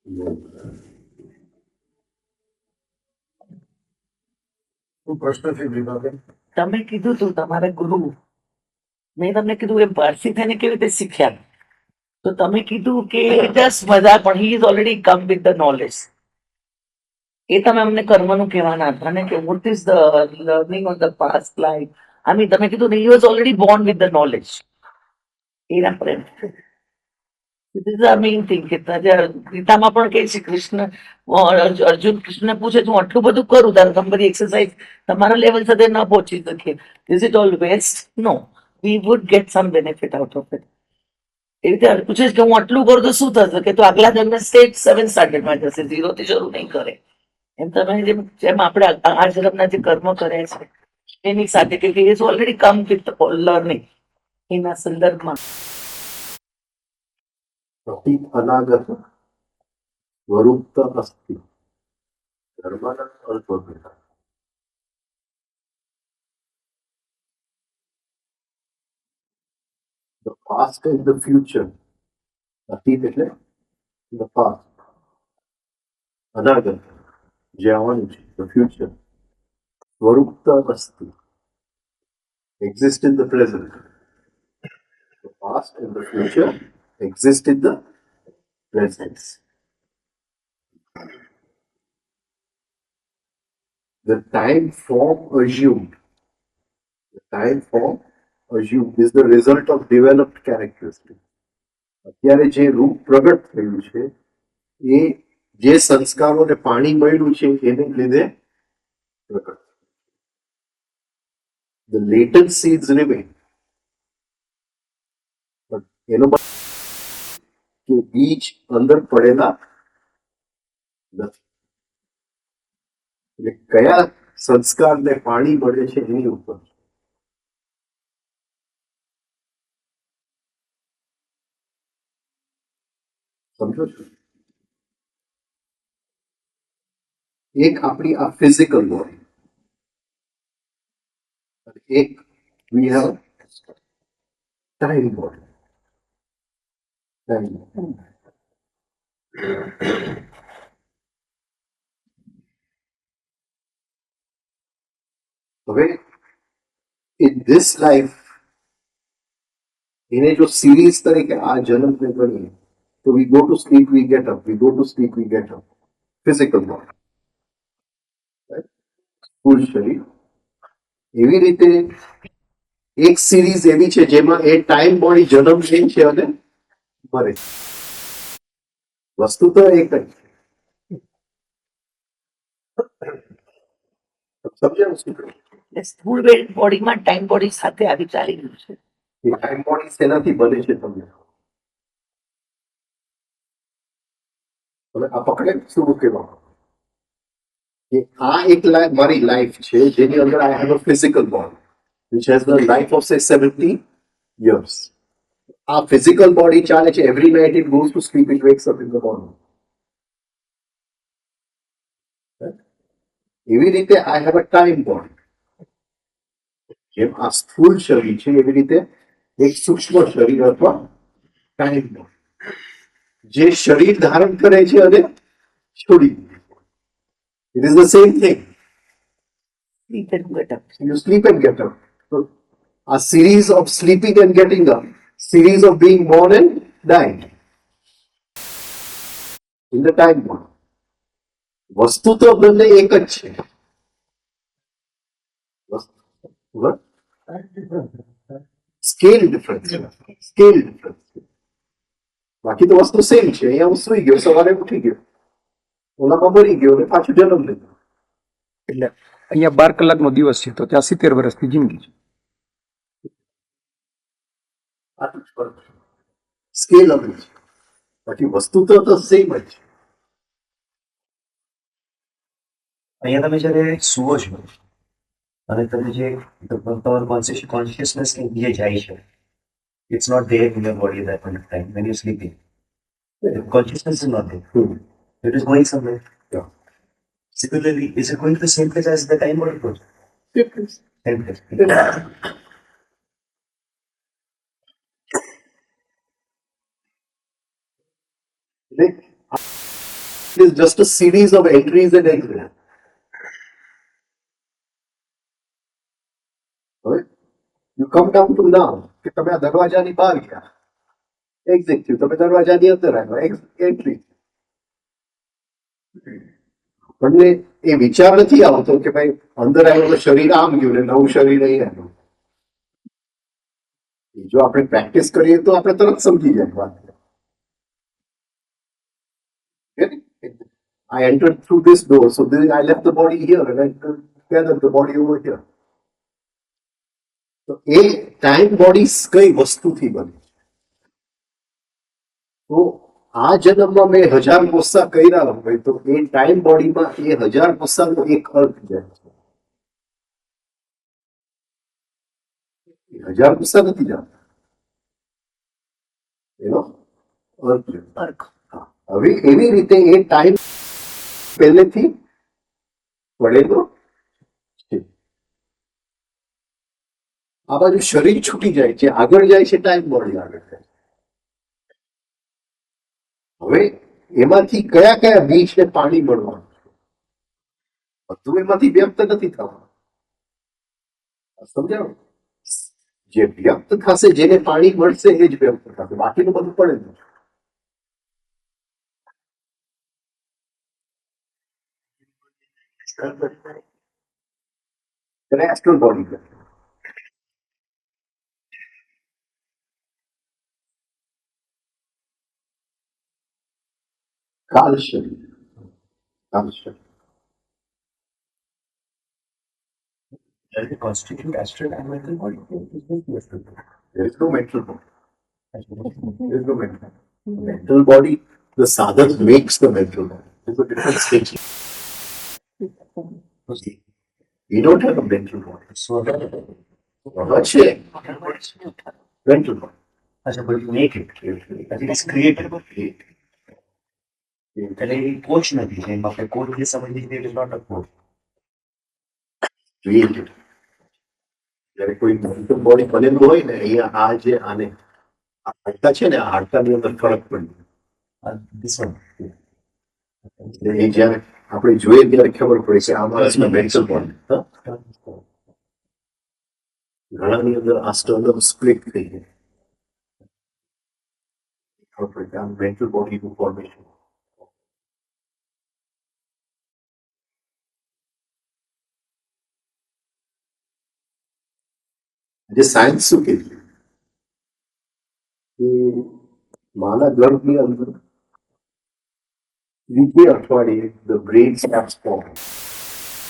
શું પ્રશ્ન છે વિભાબેન? તમે કીધું તું તમારા ગુરુ, મેં તમને કીધું એ પારસી થઈને કેવી રીતે શીખ્યા, તો તમે કીધું કે જસ્ટ મજા, પણ he is already come with the knowledge. એ તમે અમને કર્મનું કહેવાના હતા ને, કે what is the learning on the past life. I mean તમે કીધું ને, he was already born with the knowledge. એના પ્રેમ મેઇન થિંગ કે ગીતામાં પણ કહે છે કૃષ્ણ, અર્જુન કૃષ્ણ પૂછે હું આટલું બધું કરું, તારે તમે બધી એક્સરસાઇઝ તમારા લેવલ સાથે ન પહોંચી શકીએ, is it all waste? No, we would get some benefit out of it. એ રીતે પૂછે કે હું આટલું કરું તો શું થશે, કે તો આગલા જન્મે સ્ટેજ 7 સ્ટાન્ડર્ડમાં જશે, 0 થી શરૂ નહીં કરે. એમ તમે જેમ આપણે આ જન્મના જે કર્મ કર્યા છે એની સાથે, કે is already come with learning. એના સંદર્ભમાં અતીત અનાગત સ્વરૂપ અસ્તિ ધર્મના અર્થ હતા. The past and the future. અતીત એટલે the past. અનાગત જે આવવાનું છે, the future. સ્વરૂપ અસ્તિ, exist in the present. The past and the future exist in the present. The time form assumed. The time form assumed is the result of developed characteristics. અત્યારે જે રૂપ પ્રગટ થયું છે એ જે સંસ્કારોને પાણી મળ્યું છે એને લીધે પ્રગટ. The latent seeds remain. But એનો કે બીજ અંદર પડેલા નથી. એટલે કયા સંસ્કારને પાણી મળે છે એની ઉપર. સમજો છો? એક આપણી આ ફિઝિકલ બોડી, એક વી હેવ ટાઈમ બોડી. હવે ઇન ધીસ લાઈફ એને જો સિરીઝ તરીકે આ જન્મને ગણીએ તો we go to sleep, we get up, we go to sleep, we get up. Physical body, સ્થૂળ શરીર. એવી રીતે એક સિરીઝ એવી છે જેમાં એ ટાઈમ બોડી જન્મ લે છે અને મરે. વસ્તુ તો એક જ. સમજાવું શું કહ્યું? સ્થૂળ બોડીમાં ટાઈમ બોડી સાથે આવી ચાલી રહ્યું છે. એ ટાઈમ બોડી શેનાથી બને છે તમને? હવે આ પકડે શું કહેવા કે આ એક મારી લાઈફ છે જેની અંદર I have a physical body which has the life of say 70 years. આ ફિઝિકલ બોડી ચાલે છે, every night it goes to sleep, it wax up in the morning. એવી રીતે I have a time body. જેમ આ સ્થૂળ શરીર છે એવી રીતે એક સૂક્ષ્મ શરીર અથવા ટાઈમ બોડી જે શરીર ધારણ કરે છે અને છોડી દે. It is the same thing. Sleep and get up. You sleep and get up. So, a series of sleeping and getting up, series of being born and dying. In the time one. વસ્તુ તો બંને એક જ છે. Scale difference છે. Scale difference છે. બાકી તો વસ્તુ સેમ છે. અહીંયા હું સુઈ ગયો, સવારે ઉઠી ગયો, ઓલામાં મરી ગયો અને પાછું જન્મ લીધો. એટલે અહીંયા 12 કલાકનો દિવસ છે તો ત્યાં 70 વર્ષની જિંદગી છે. આટલું જ ફરક છે. સ્કેલ અલગ છે. બાકી વસ્તુ તો સેમ જ છે. અહીંયા તમે જ્યારે સુવો છો અને તમે જે તમારું કોન્શિયસનેસ જે જાય છે, it's not there in your body at that point of time when you're sleeping. The consciousness is not there. It is going somewhere. Yeah. Similarly, is it going to the same place as the time body goes? Same place. એટલે is just a series of entries and exits. હવે you come down to now કે તમે આ દરવાજાની બહાર ગયા, exit થયું, તમે દરવાજાની અંદર આવ્યા, એન્ટ્રી. આપણને એ વિચાર નથી આવતો કે ભાઈ અંદર આવ્યો તો શરીર આમ ગયું ને નવું શરીર અહીં આવ્યું. જો આપણે પ્રેક્ટિસ કરીએ તો આપણે તરત સમજી જાય વાત. I entered through this door, so then I left the body here and I gathered the body over here. તો એ ટાઈમ બોડી કઈ વસ્તુથી બની? તો આ જન્મમાં મેં 1000 કોસા કર્યા હોય તો એ ટાઈમ બોડીમાં એ 1000 કોસાનો એક અર્થ જાય છે. 1000 કોસા નથી જતા, એનો અર્થ છે. અર્ક. હવે એવી રીતે એ ટાઈમ પહેલેથી પડેલો છે. આ બાજુ શરીર છૂટી જાય છે, આગળ જાય છે ટાઈમ બોડી આગળ જાય. હવે એમાંથી કયા કયા બીજને પાણી મળવાનું છે? બધું એમાંથી વ્યક્ત નથી થવાનું. સમજાવો? જે વ્યક્ત થશે, જેને પાણી મળશે એ જ વ્યક્ત થશે, બાકીનું બધું પડે જ. એસ્ટ્રલ બોડી કાલ શરીર. Does it constitute astral and mental body? There is no mental body. There is no mental. Mental body, the sadhak makes the mental body. There's a different stage. We don't have a mental body. So that What's it? Mental body. अच्छा, but you make it. That it is created. એટલે એ coach નથી, એમ આપણે coach જે સમજીએ છીએ, it is not a coach. Created. જ્યારે કોઈ mental body બનેલું હોય ને, અહીંયા આ જે આને આ હાડકા છે ને, આ હાડકાની અંદર ફરક પડી This one. જાય. એ જ્યારે આપણે જોઈએ ત્યારે ખબર પડે છે આ માણસમાં મેન્ટલ બોડી. ઘણાની અંદર આ સ્ટર્નમ સ્પ્લિટ થઈ જાય. ખબર પડે કે આ મેન્ટલ બોડીનું ફોર્મેશન. જે સાયન્સ શું કે છે કે માના ગર્ભની અંદર ત્રીજે અઠવાડિયે the brain starts forming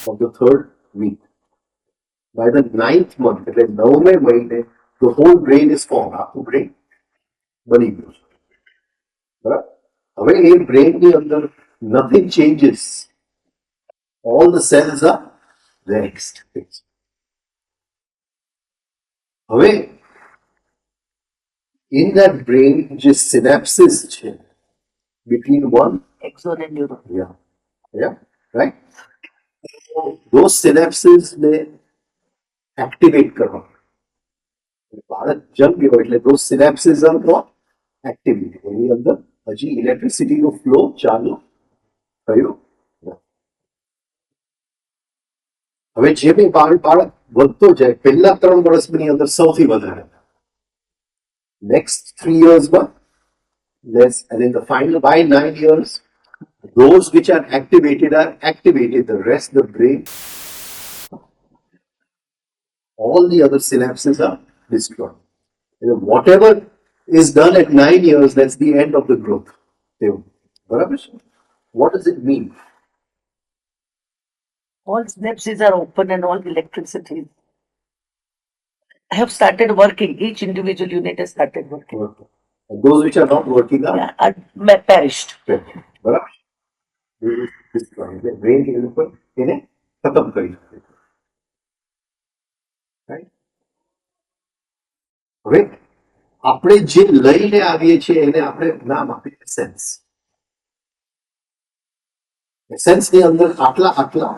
of the third week. By the 9th month, એટલે 9મે મહિને the whole brain is formed. આખું brain બની ગયું છે. બરાબર? હવે એ બ્રેનની અંદર nothing changes. All the cells are fixed. હવે in that brain જે synapses છે between one Axon and neuron. yeah right, so those synapses ને activate કરવા. બાળક જન્મ્યો એટલે those synapses are not activated. એની અંદર હજી electricity નો flow ચાલુ થયો નથી. હવે જે બી બાળક વધતો જાય, પહેલા 3 વર્ષની અંદર સૌથી વધારે, next 3 years less, and in the final by 9 years those which are activated, the rest the brain, all the other synapses are destroyed. And whatever is done at 9 years, that's the end of the growth. બરાબર છે? What does it mean? All synapses are open and all electricity. I have started working. Each individual unit has started working. And those which are not working are Yeah, are perished. બરાબર? Brain એને ખતમ કરી શકે. Right? હવે આપણે જે લઈને આવીએ છીએ એને આપણે નામ આપીએ એસેન્સ. એસેન્સની અંદર આટલા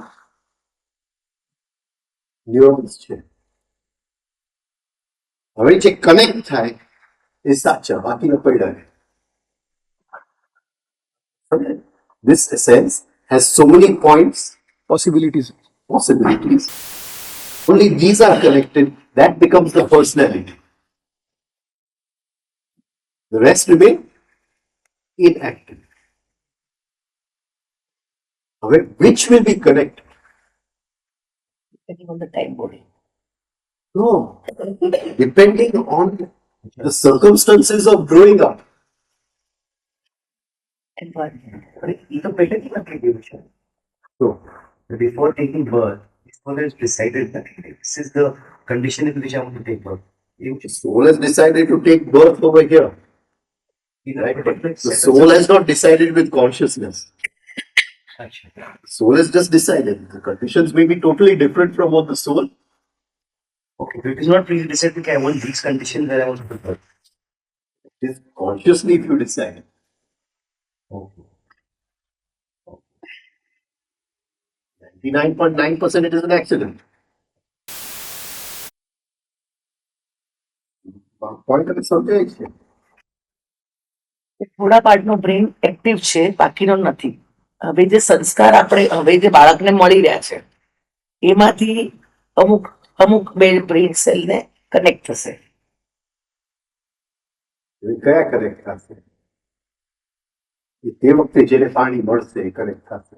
ન્યુરોન્સ છે. હવે જે કનેક્ટ થાય એ સાચા, બાકીના પડ્યા રહે. સમજે? This essence has so many points, possibilities. possibilities. Only these are connected. That becomes the personality. The rest remain inactive. However, which will be connected? Depending on the time body. No. Depending on the circumstances of growing up. Environment. અરે એ તો પહેલેથી નક્કી કર્યું છે. So, Before taking birth, this one has decided that this is the condition in which I want to take birth. એવું છે. soul has decided to take birth over here. Right? But the soul has not decided with consciousness. અચ્છા. Soul has just decided. The conditions may be totally different from what the soul. Okay, so it is not really decided that I want these conditions where I want to take birth. It is consciously if you decide. Okay. 99.9% it is an accident. Point of સમજાય છે. થોડા પાર્ટનો brain active છે, બાકીનો નથી. હવે જે સંસ્કાર આપણે હવે જે બાળકને મળી રહ્યા છે એમાંથી અમુક અમુક બે બ્રેન સેલને કનેક્ટ થશે. એ કયા કનેક્ટ થશે? એ તે વખતે જેને પાણી મળશે એ કનેક્ટ થશે.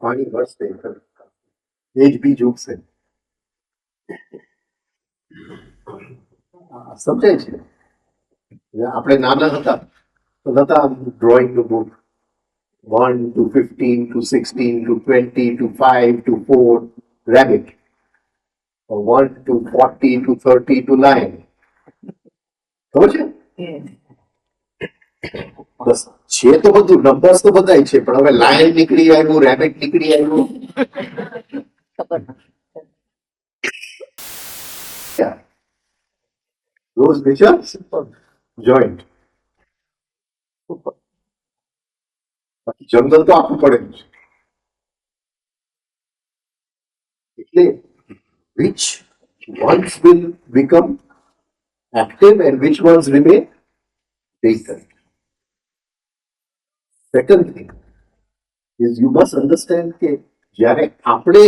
પાણી મળશે એ કનેક્ટ થશે. એ જ બીજ ઉગશે. સમજાય છે? આપણે નાના હતા તો હતા ડ્રોઈંગ નું book 1 to 15 to 16 to 20 to 5 to 4 rabbit, or 1 to 40 to 30 to lion. ખબર છે? બસ છે તો બધું નંબર્સ તો બધાય છે, પણ હવે લાયન નીકળી આવ્યું, રેબિટ નીકળી આવ્યું. Yeah. Those which are joint. બાકી જંગલ તો આખું પડેલું છે. એટલે which ones will become active and which ones remain vacant. Second thing is you must understand કે જ્યારે આપણે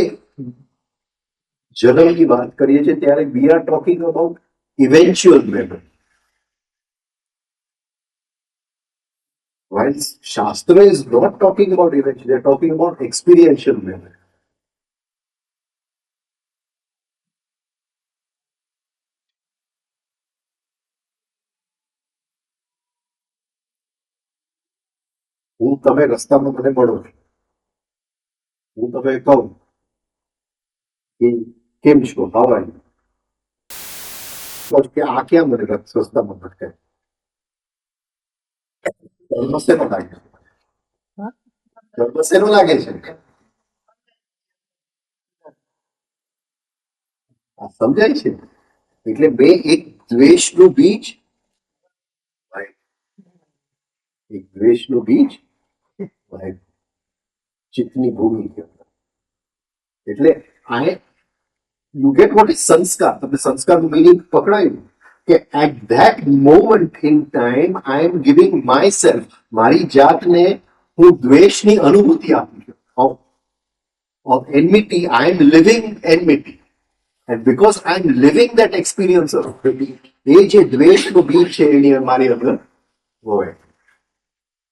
જન્મની વાત કરીએ છીએ ત્યારે we are talking about eventual memory. While Shastra is not talking about eventual, they are talking about experiential memory. હું તમે રસ્તામાં મને મળો છો, હું તમે કહું કે કેમ છો, હાવ આર યુ, કે આ ક્યાં મને રસ્તામાં ભટકાય? ધર્મ શેનો લાગે છે? ધર્મ શેનો લાગે છે? આ સમજાય છે? એટલે બે એક દ્વેષનું બીજ, એક દ્વેષનું બીજ ચિત્તની ભૂમિ કહેવાય. એટલે આ યુ ગેટ વોટ ઇઝ સંસ્કાર. તમે સંસ્કારનું મિનિંગ પકડાયું કે at that moment in time I am giving myself, મારી જાતને હું દ્વેષની અનુભૂતિ આપું છું. Of enmity I am living enmity, and because I am living that experience of એ જે દ્વેષનું બીજ છે એની મારી અંદર હોય.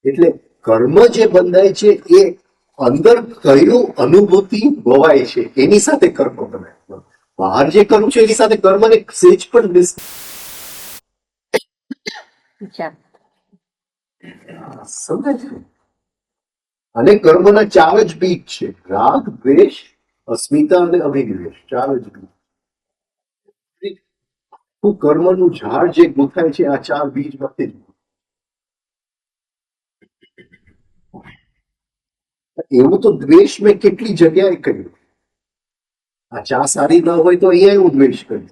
એટલે કર્મ જે બંધાય છે એ અંદર કયું અનુભૂતિ ભવાય છે એની સાથે કર્મ બને. બહાર જે કરું છું એની સાથે કર્મને સેજ પણ સમજાય છે. અને કર્મના ચાર જ બીજ છે, રાગ, દ્વેષ, અસ્મિતા અને અભિનિવેશ. ચાર જ બીજ. કર્મનું ઝાડ જે ગૂંથાય છે આ ચાર બીજમાંથી જ. એવું તો દ્વેષ મેં કેટલી જગ્યાએ કર્યું. આ ચા સારી ન હોય તો અહીંયા એવું દ્વેષ કર્યું.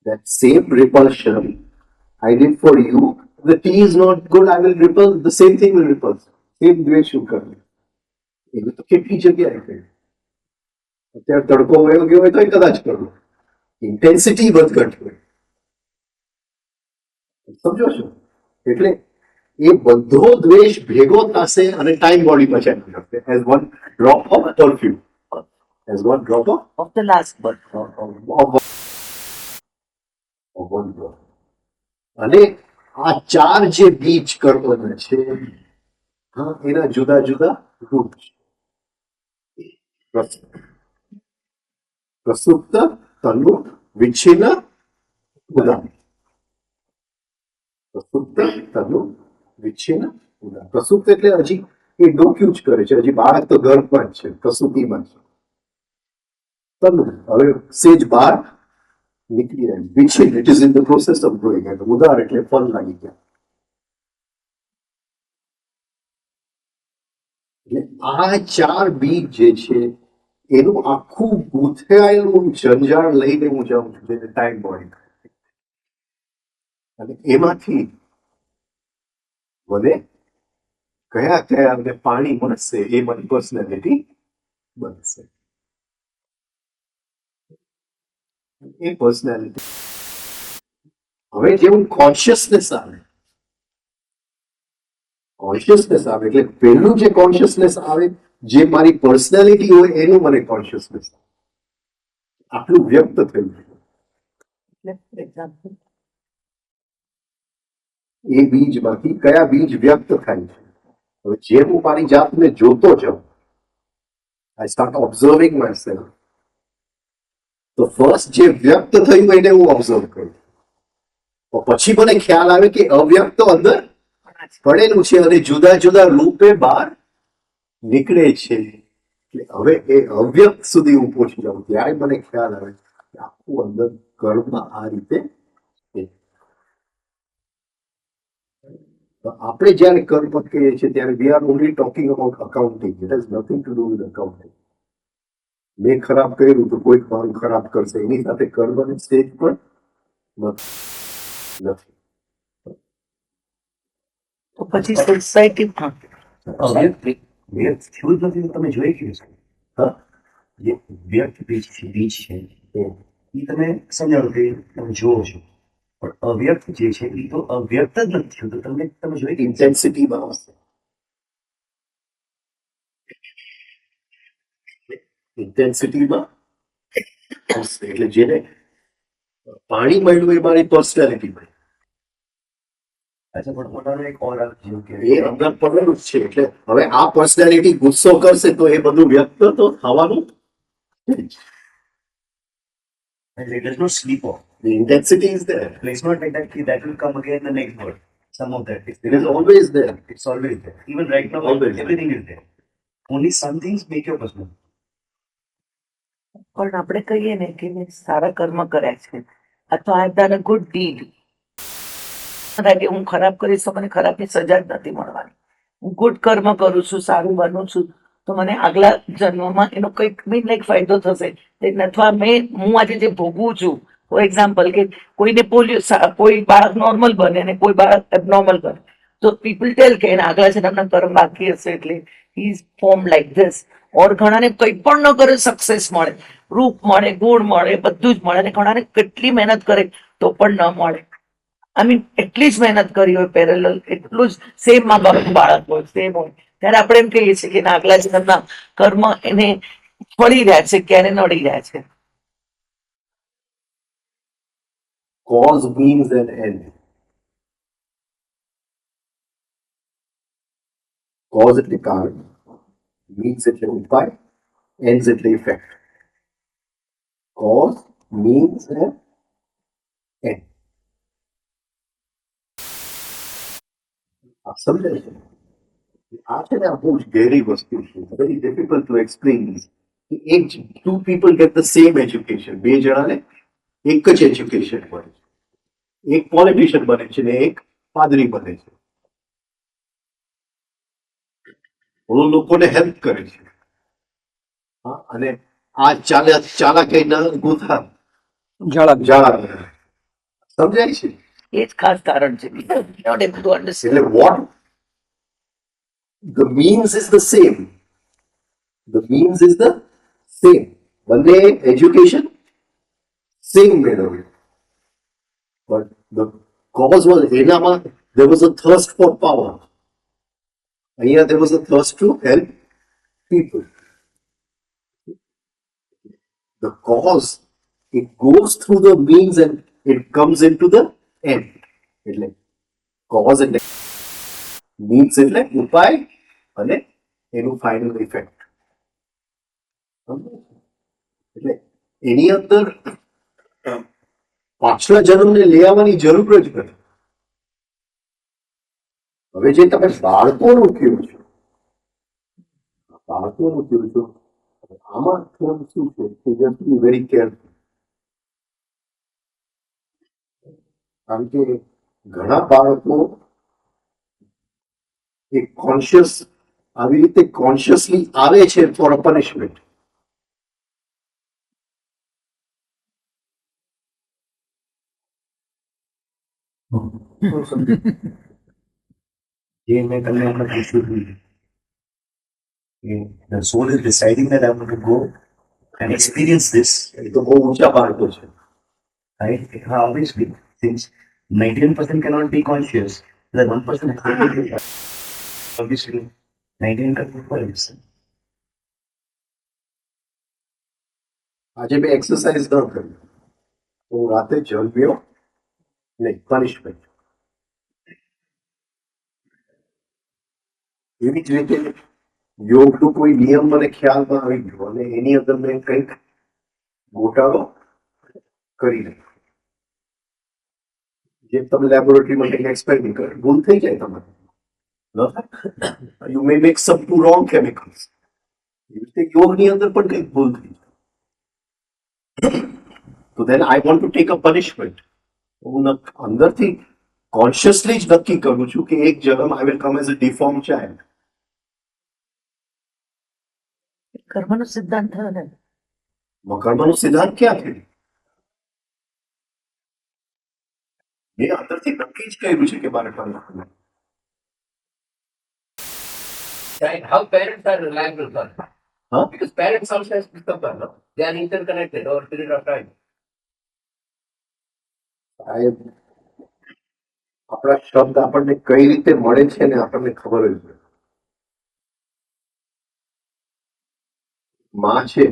That same repulsion I did for you. The tea is not good, I will repulse. The same thing will repulse. Same દ્વેષ હું કર્યું. એવું તો કેટલી જગ્યાએ કર્યું. અત્યારે તડકો વયો ગયો હોય તો કદાચ કરું. ઇન્ટેન્સિટી વધઘટ હોય. સમજો છો? એટલે એ બધો દ્વેષ ભેગો થશે અને ટાઈમ બોડીમાં ચાલી જશે as one drop of perfume, as one drop Of the last birth. Of one drop. અને આ ચાર જે બીજ કર્મના છે, હા, એના જુદા જુદા રૂપ છે. પ્રસુપ્ત, તનુ, વિચ્છિન્ન, ઉદાન. પ્રસુપ્ત, તનુ, વિચ્છિન્ન, ઉદાન. પ્રસુપ્ત એટલે હજી એ ડોક્યું જ કરે છે, હજી બાળક તો ગર્ભમાં જ છે, પ્રસૂતિમાં છે. તનુ હવે સેજ બહાર નીકળી જાય. વિચ્છિન્ન it is in the process of growing. એટલે ઉદાર એટલે ફળ લાગી ગયા. એટલે આ ચાર બીજ જે છે એનું આખું ગૂંથાયેલું જંજાળ લઈને હું જાઉં છું, જેને ટાઈમ બોડી. અને એમાંથી મને કયા કયા મને પાણી મળશે એ મારી પર્સનાલિટી બનશે. એ પર્સનાલિટી હવે જેવું કોન્શિયસનેસ આવે, કોન્શિયસનેસ આવે એટલે પહેલું જે કોન્શિયસનેસ આવે જે મારી પર્સનાલિટી હોય એનું મને કોન્શિયસનેસ આટલું વ્યક્ત થયું છે. Like, for example, એ બીજમાંથી કયા બીજ વ્યક્ત થાય છે. હવે જે હું મારી જાતને જોતો જાઉં, આઈ સ્ટાર્ટ ઓબ્ઝર્વિંગ માય સેલ્ફ, તો ફર્સ્ટ જે વ્યક્ત થયું એને હું ઓબ્ઝર્વ કરું. તો પછી મને ખ્યાલ આવે કે અવ્યક્ત તો અંદર પડેલું છે અને જુદા જુદા રૂપે બહાર નીકળે છે. એટલે હવે એ અવ્યક્ત સુધી હું પહોંચી જાઉં ત્યારે મને ખ્યાલ આવે કે આખું અંદર કર્મ આ રીતે છે. તો આપણે જયારે કર્મ કહીએ છીએ ત્યારે we are only talking about accounting. It has nothing to do with accounting. મેં ખરાબ કર્યું તો કોઈક મારું ખરાબ કરશે, એની સાથે કર્મની સ્ટેજ પણ નથી. તો પછી સોસાયટી વ્યક્ત થયું જ નથી તો તમે જોઈ ગયું છે. હા, જે વ્યક્ત બીજ છે એ તમે સમજાવો કે તમે જોવો છો, પણ અવ્યક્ત જે છે એ તો અવ્યક્ત જ નથી થયું. તો તમે જોઈ ગયું ઇન્ટેન્સિટીમાં આવશે. ઇન્ટેન્સિટીમાં આવશે એટલે જેને પાણી મળ્યું એ મારી પર્સનાલિટી મળી. અચ્છા, પણ પોતાનો એક ઓર જેવું કે એ અંદર પડેલું જ છે. એટલે હવે આ પર્સનાલિટી ગુસ્સો કરશે તો એ બધું વ્યક્ત તો થવાનું જ. it does not sleep off. The intensity is there. It's not like that will come again the next word. Some of that. It is always there. It's always there. Even right now, Always. everything is there. Only some things make your personal. પણ આપણે કહીએ ને કે મેં સારા કર્મ કર્યા છે અથવા આઈ ડન અ ગુડ ડીડ, કે હું ખરાબ કરીશ તો મને ખરાબની સજા જ નથી મળવાની. હું ગુડ કર્મ કરું છું, સારું બનું છું, તો મને આગલા જન્મમાં એનો કંઈક બી લાઈક ફાયદો થશે. અથવા હું આજે જે ભોગવું છું, ફોર એક્ઝામ્પલ કે કોઈને પોલિયો, કોઈ બાળક નોર્મલ બને અને કોઈ બાળક એબનોર્મલ બને, તો પીપલ ટેલ કે એના આગલા જન્મના કર્મ બાકી હશે એટલે he is form like this. Or ઘણાને કંઈ પણ ન કરે સક્સેસ મળે, રૂપ મળે, ગુણ મળે, બધું જ મળે, અને ઘણાને કેટલી મહેનત કરે તો પણ ન મળે. આઈ મીન એટલી જ મહેનત કરી હોય પેરેલલ, એટલું જ સેમ મા બાપનું બાળક હોય, સેમ હોય, ત્યારે આપણે એમ કહીએ છીએ કે આગલા જન્મના કર્મ એને ફળી રહ્યા છે, ક્યારે નડી રહ્યા છે. Cause, means and end. Cause એટલે કારણ, means એટલે ઉપાય, ends એટલે effect. Cause, means and end. આ સમજાય છે? આ છે ને આ બહુ જ ઘેરી વસ્તુ છે. Very difficult to explain. એક two people get the same education. બે જણાને એક જ એજ્યુકેશન મળે છે. એક પોલિટિશિયન બને છે ને એક પાદરી બને છે. ઓલો લોકોને હેલ્પ કરે છે, હા, અને આ ચાલાકી ના ગુથા જાળા સમજાય છે. એ જ ખાસ કારણ છે. Not able to understand. એટલે what the means is the same. The means is the same. બંને એજ્યુકેશન સેમ મેળવ્યું, but the cause was એનામાં there was a thirst for power. Here there was a thirst to help people. The cause, it goes through the means and it comes into the end. એટલે cause એટલે means એટલે ઉપાય અને એનું final effect. એટલે એની અંદર પાછલા જન્મને લઈ આવવાની જરૂર જ નથી. હવે જે તમે બાળકોનું કહ્યું છો, આમાં થોડું શું છે કે you have to be very careful. કારણ કે ઘણા બાળકો એક કોન્શિયસ આવી રીતે કોન્શિયસલી આવે છે ફોર અ પનિશમેન્ટ. જે મેં તમને હમણાં પૂછ્યું હતું કે the soul is deciding that I want to go and experience this. એ તો બહુ ઊંચા બાળકો છે. Right? Obviously, since 99% cannot be conscious, that 1% has to be obviously 99 conscious. આજે મેં એક્સરસાઇઝ ન કરી તો હું રાતે જમ્યો નહીં, પનિશમેન્ટ. એવી જ રીતે યોગનો કોઈ નિયમ મને ખ્યાલમાં આવી ગયો અને એની અંદર મેં કંઈક ગોટાળો કરી નાખ્યો. જે તમે લેબોરેટરીમાં કંઈક એક્સપેરિમેન્ટ કરો, ભૂલ થઈ જાય તમારે. You may make some two wrong chemicals. એવી રીતે યોગની અંદર પણ કંઈક ભૂલ થઈ જાય. તો then I want to take a punishment. હું અંદરથી કોન્શિયસલી જ નક્કી કરું છું કે એક જન્મ I will come as a deformed child. કર્મનો સિદ્ધાંત થયો ને. કર્મનો સિદ્ધાંત ક્યાં થયો? મેં અંદરથી નક્કી જ કર્યું છે કે મારે કર્મ કરવું. Right? How parents are reliable for it. Huh? Because parents also has become one, no? They are interconnected over a period of time. સાહેબ, આપણા શબ્દ આપણને કઈ રીતે મળે છે ને આપણને ખબર જ નથી. માં છે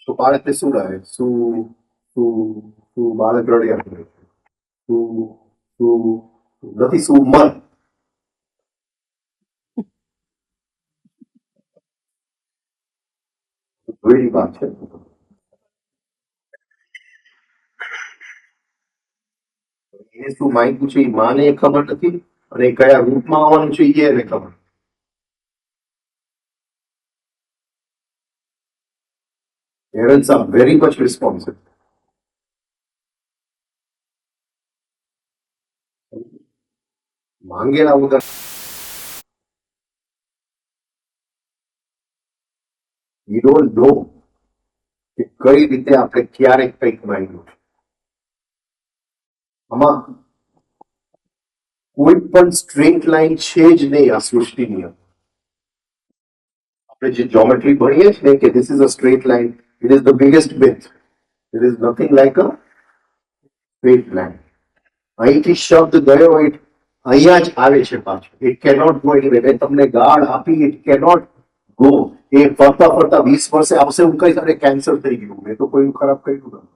તો બાળકને શું લાગે? શું બાળક રડ્યા કરે છે? શું નથી, શું મન. જોયેલી વાત છે. એને શું માંગ્યું છે એ માને એ ખબર નથી અને કયા રૂપમાં આવવાનું છે એ એને ખબર. Parents are very much responsible. માંગેલા વગર we don't know કે કઈ રીતે આપણે ક્યારે કંઈક માંગ્યું છે. આમાં કોઈ પણ સ્ટ્રેટ લાઈન છે જ નહીં આ સૃષ્ટિની અંદર. આપણે જે જ્યોમેટ્રી ભણીએ છીએ કે this is a straight line, it is the biggest myth. There is nothing like a straight line. અહીંથી શબ્દ ગયો અહીંયા જ આવે છે પાછો. It cannot go anywhere. મેં તમને ગાળ આપી, it cannot go. એ ફરતા ફરતા 20 વર્ષે આવશે, હું કહીશ અરે કેન્સર થઈ ગયું, મેં તો કોઈ ખરાબ કર્યું નથી.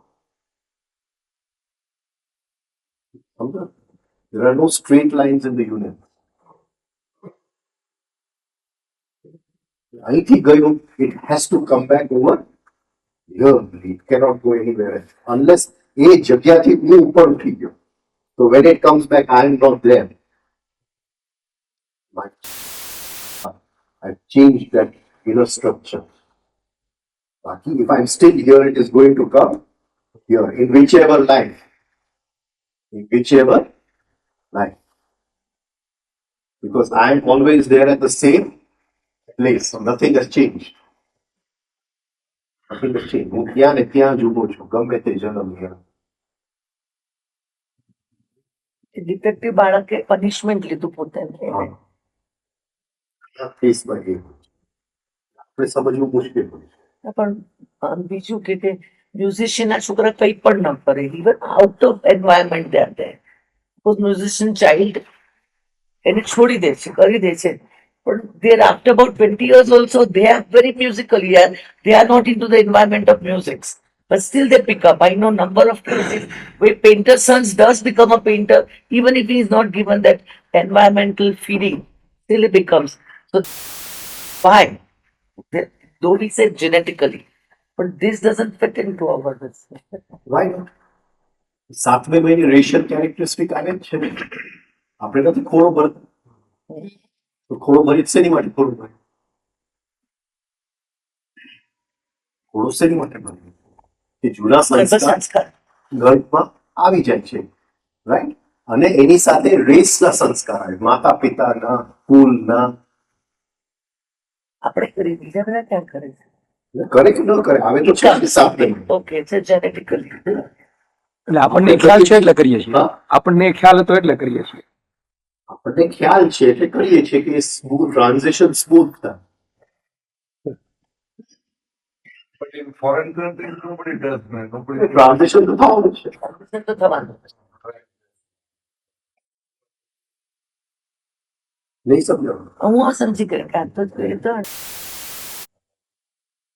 સમજો? There are no straight lines in the universe. અહીંથી ગયું, it has to come back over here. It cannot go anywhere else. Unless એ જગ્યાથી હું ઉપર ઉઠી ગયો. So when it comes back, I am not there. I've changed that inner structure. If I'm still here, it is going to come here, in whichever life. In whichever life. Because I am always there at the same place. So nothing has changed. Nothing has changed. હું ત્યાં ને ત્યાં જ ઊભો છું, ગમે તે જન્મ લ્યો. ડિટેક્ટિવ બાળકે પનિશમેન્ટ લીધું પોતે. કેસમાં એ આપણે સમજવું મુશ્કેલ હોય છે. પણ બીજું કે મ્યુઝિશિયન ના છોકરા કંઈ પણ ન કરે, even out of environment they are there. Musician child એને છોડી દે છે, કરી દે છે, પણ દેર after about 20 years also they are very musically, they are not into the environment of music, but still they pick up. I know number of cases where painter sons does become a painter even if he is not given that environmental feeding, still he becomes. So why? Though we said genetically, but this doesn't fit into our this. Why not? 7મે મહિને racial characteristic આવે જ છે ને. આપણે નથી ખોળો ભરતા, તો ખોળો ભરી જ શેની માટે ખોળો ભરે? ખોળો શેની માટે ભરે? કે જૂના સંસ્કાર સંસ્કાર ગર્ભમાં આવી જાય છે, રાઈટ? અને એની સાથે રેસના સંસ્કાર આવે, માતા પિતાના, કુલના. આપણે કરી, બીજા બધા ક્યાં કરે છે? કરે કે ન કરે, આવે તો છે જ 7મે મહિને. ઓકે, છે જેનેટિકલી. એટલે આપણને ખ્યાલ છે એટલે કરીએ છીએ. હા? આપણને ખ્યાલ હતો એટલે કરીએ છીએ. આપણને ખ્યાલ છે એટલે કરીએ છીએ કે સ્મૂથ ટ્રાન્ઝિશન સ્મૂથ થાય. But in foreign countries, nobody does, man. Nobody. Transition તો થવાનું છે. તો થવાનું. નહીં સમજાવું? હું આ સમજી ગઈ કે આ તો એ તો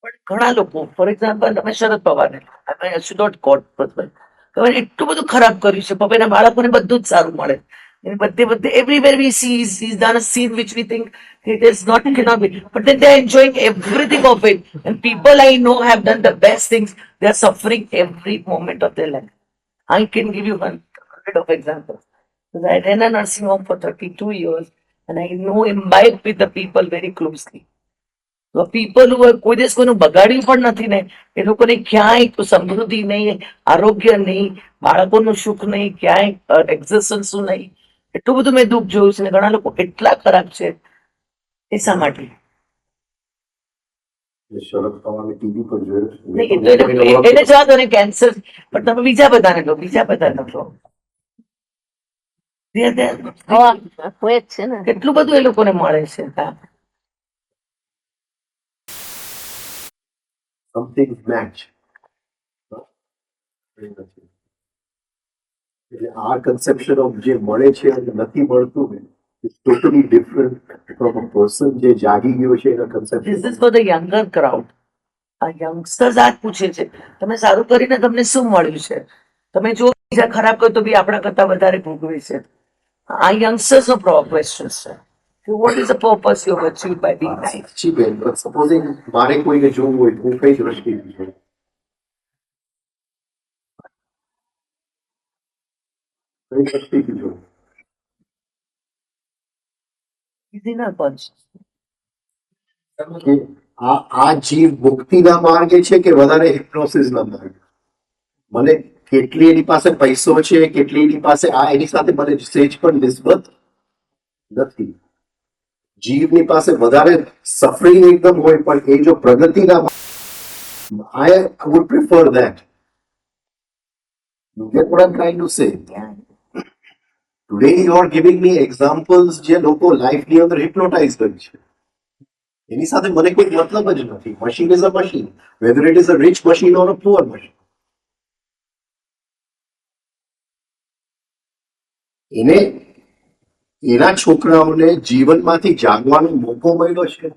પણ ઘણા લોકો, ફોર એક્ઝામ્પલ તમે શરદ પવારને, I should not quote person, તમે એટલું બધું ખરાબ કર્યું છે, પપ્પાના બાળકોને બધું જ સારું મળે, બધે everywhere we see he's done a scene which we think it is not, cannot be, but then they are enjoying everything of it, and people I know have done the best things, they are suffering every moment of their life. I can give you 100 of examples. Because I ran a nursing home for 32 years and I know, imbibed with the people very closely. So people who have કોઈ દિવસ કોઈનું બગાડ્યું પણ નથી ને, એ લોકોને ક્યાંય કોઈ સમૃદ્ધિ નહીં, આરોગ્ય નહીં, બાળકોનું સુખ નહીં, ક્યાંય એક્ઝિસ્ટન્સ નહીં, એટલું બધું મેં દુઃખ જોયું છે ને ઘણા લોકો એટલા ખરાબ છે. એ શા માટે? શરદ પવારને ટીવી પર જોયું છે. નહીં, એ તો એને જવા દો ને, કેન્સર, પણ તમે બીજા બધાને લો, બીજા બધાને લો. હોય જ છે ને. કેટલું બધું એ લોકોને મળે છે. હા. Something match. એટલે આ કન્સેપ્શન ઓફ જે મળે છે અને નથી મળતું ને, is totally different from a person જે જાગી ગયો છે એના This conception. is for the younger crowd. આ યંગસ્ટર્સ આ જ પૂછે છે, તમે સારું કરીને તમને શું મળ્યું છે? તમે જો બીજા ખરાબ કરો તો બી આપણા કરતા વધારે ભોગવે છે. આ યંગસ્ટર્સ નો ક્વેશ્ચન છે. What is the purpose you have achieved by being nice? સાચી બેન, but supposing મારે કોઈને જોવું હોય તો હું કઈ દ્રષ્ટિથી જોઉં? કઈ દ્રષ્ટિથી જોઉં? ઇઝી પંચ. કે આ જીવ મુક્તિના માર્ગે છે કે વધારે હિપ્નોસિસના માર્ગે? મને કેટલી એની પાસે પૈસો છે, કેટલી એની પાસે આ, એની સાથે મને સેજ પણ નિસ્બત નથી. જીવની પાસે વધારે સફરિંગ એકદમ હોય પણ એ જો પ્રગતિના, I would prefer that. You get what I'm trying to say? Today you are giving me examples જે લોકો લાઈફની અંદર હિપ્નોટાઇઝ કરી છે. એની સાથે મને કોઈ મતલબ જ નથી. Machine is a machine, whether it is a rich machine or a poor machine. એને એના છોકરાઓને જીવનમાંથી જાગવાનો મોકો મળ્યો છે.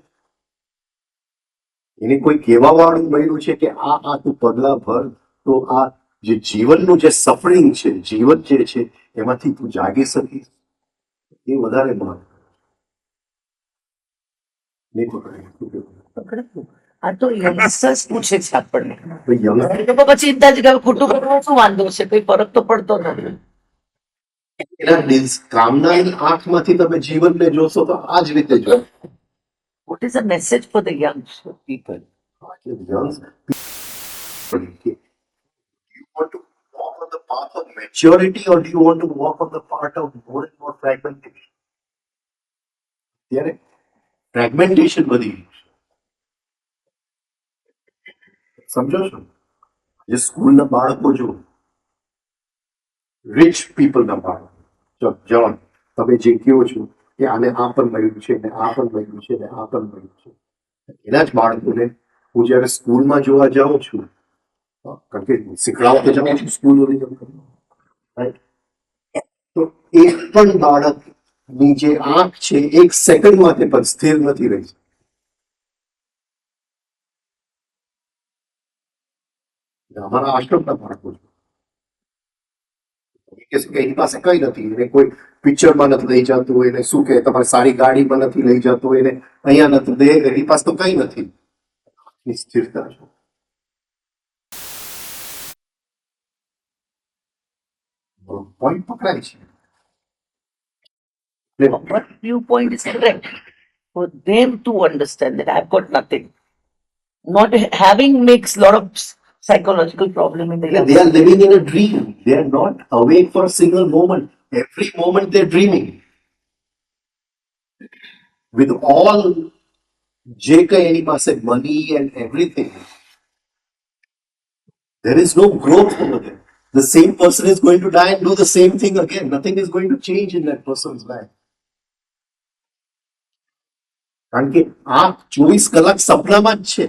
એને કોઈ કહેવા વાળું મળ્યું છે કે આ તું પગલા ભર તો આ જે જીવનનું જે સફરિંગ છે, જીવન જે છે એમાંથી તું જાગી શકીશ. એ વધારે મહત્વ. નહીં પકડાયું. આ તો યંગસ્ટર્સ પૂછે છે આપણને. યંગ એ લોકો પછી ચિંતા છે કે હવે ખોટું કરવું શું વાંધો છે, કઈ ફરક તો પડતો નથી. એના કામનાની આંખમાંથી તમે જીવનને જોશો તો આ જ રીતે જો. What is the message for the young people? Young people, do you want to walk on the path of maturity or do you want to walk on the path of more and more fragmentation? ત્યારે fragmentation વધી ગયું છે. સમજો છો? જે સ્કૂલના બાળકો જો રિચ પીપલના બાળકો, જોન તમે જે કહો છો કે આને આ પણ મળ્યું છે ને આ પણ મળ્યું છે ને આ પણ મળ્યું છે, એના જ બાળકોને હું જ્યારે સ્કૂલમાં જોવા જાઉં છું કારણ કે શીખડાવ તો જવા છું સ્કૂલોની જેમ કરીને. Right? તો એક પણ બાળકની જે આંખ છે એક સેકન્ડ માટે પણ સ્થિર નથી રહી. અમારા આશ્રમના બાળકો છે. કે શું કે એની પાસે કઈ નથી, એને કોઈ પિક્ચરમાં નથી લઈ જતું, એને શું કે તમારે સારી ગાડીમાં નથી લઈ જતું, એને અહીંયા નથી દે, એની પાસે તો કઈ નથી. એ સ્થિરતા છે. પોઈન્ટ પકડાય છે. But viewpoint is correct. For them to understand that I've got nothing. Not having makes a lot of psychological problem in the They young. are living in a dream. They are not awake for a single moment. Every moment they're dreaming. With all JK પાસે money and everything, there is no growth over there. The same person is going to die and do the same thing again. Nothing is going to change in that person's life. કારણ કે આ 24 કલાક સપનામાં જ છે.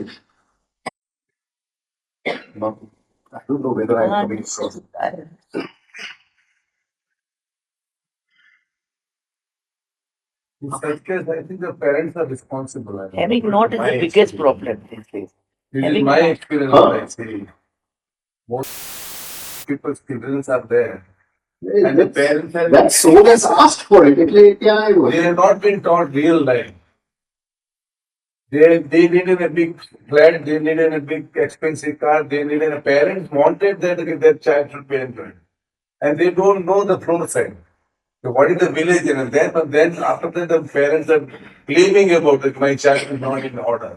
I don't know whether I'm coming across. In such case, I think the parents are responsible. I don't Having know. not is My the biggest experience. problem these days. This is Having my not- experience. Huh? What I see. Most people's children are there, and the parents have That soul has asked for it. એટલે ત્યાં આવ્યો. they have not been taught real life. They needed a big flat, they needed a big expensive car, they needed a parents wanted that their child should be enjoyed. And they don't know the floor side. So what is the village? And then after that the parents are claiming about it, my child is not in order.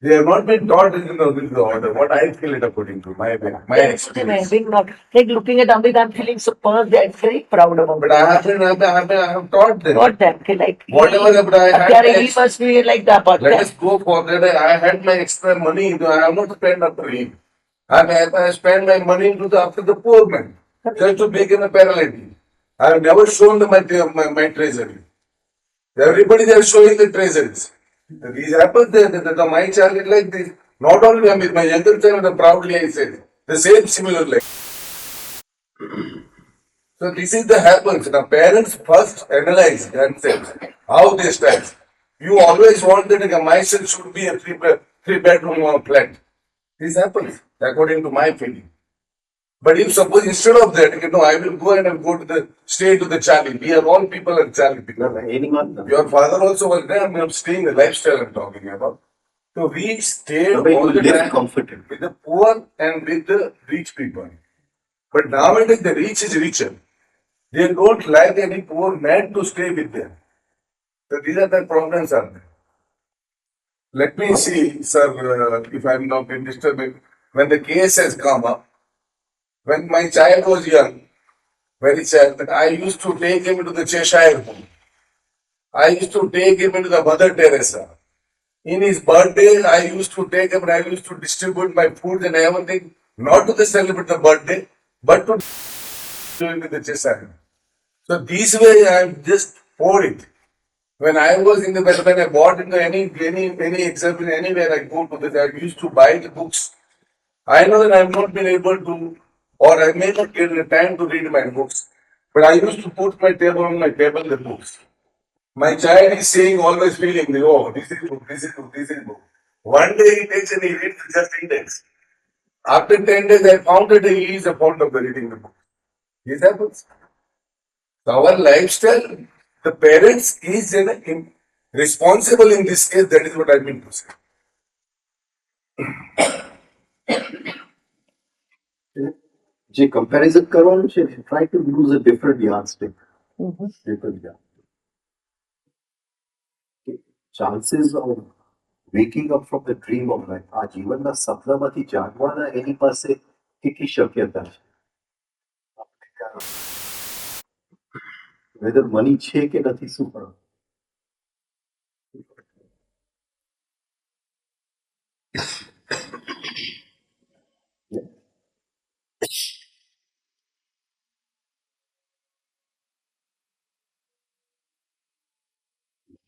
They have not been taught in the order. What I feel it according to my experience. Having not, like looking at Amit, I'm feeling super, I'm very proud about But I have taught them. Not that, okay, like. Whatever, but I had અત્યારે my he must be like that, but Let us go for that. I had my extra money. I have not spent after him. I spent my money after the poor man. Just to become a paralytic. I have never shown my treasury. Everybody they are showing the treasuries. These happens my child is like this. Not only I mean, my younger child, proudly I said the same similar like. So this is the happens. Now parents first analyze themselves how they stand. You always want that my son should be a three bedroom flat. This happens according to my feeling. But if suppose instead of that, I will go and go to the stay to the Charlie. We are all people are Charlie people. એની વાત નથી. Your father also was there. I'm staying the lifestyle I'm talking about. So we stayed તમે all the live time comfortably. with the poor and with the rich people. But nowadays the rich is richer. They don't like any poor man to stay with them. So these are the problems are there. Let me see, sir, if I'm not being disturbed. When the case has come up, when my child was young, very child, I used to take him into the Cheshire home. I used to take him into the Mother Teresa. In his birthday, I used to take him and I used to distribute my food and everything, not to celebrate the birthday, but to do into the Cheshire. So this way I just poured it. When I was in the when I bought into any example anywhere I go to this, I used to buy the books. I know that I have not been able to, or I may not get the time to read my books, but I used to put my table on my table the books. My child is saying, always feeling, oh, this is book, this is book, this is book. One day he takes and he reads just index. After 10 days, I found that he is fond of reading the book. This happens. So our lifestyle, the parents is responsible in this case. That is what I mean to say. જે comparison કરવાનું છે ને, try to use a different yardstick. Different yardstick. Chances of waking up from the dream of life, આ જીવનના સપનામાંથી જાગવાના એની પાસે કેટલી શક્યતા છે. વેધર મની છે કે નથી શું પણ.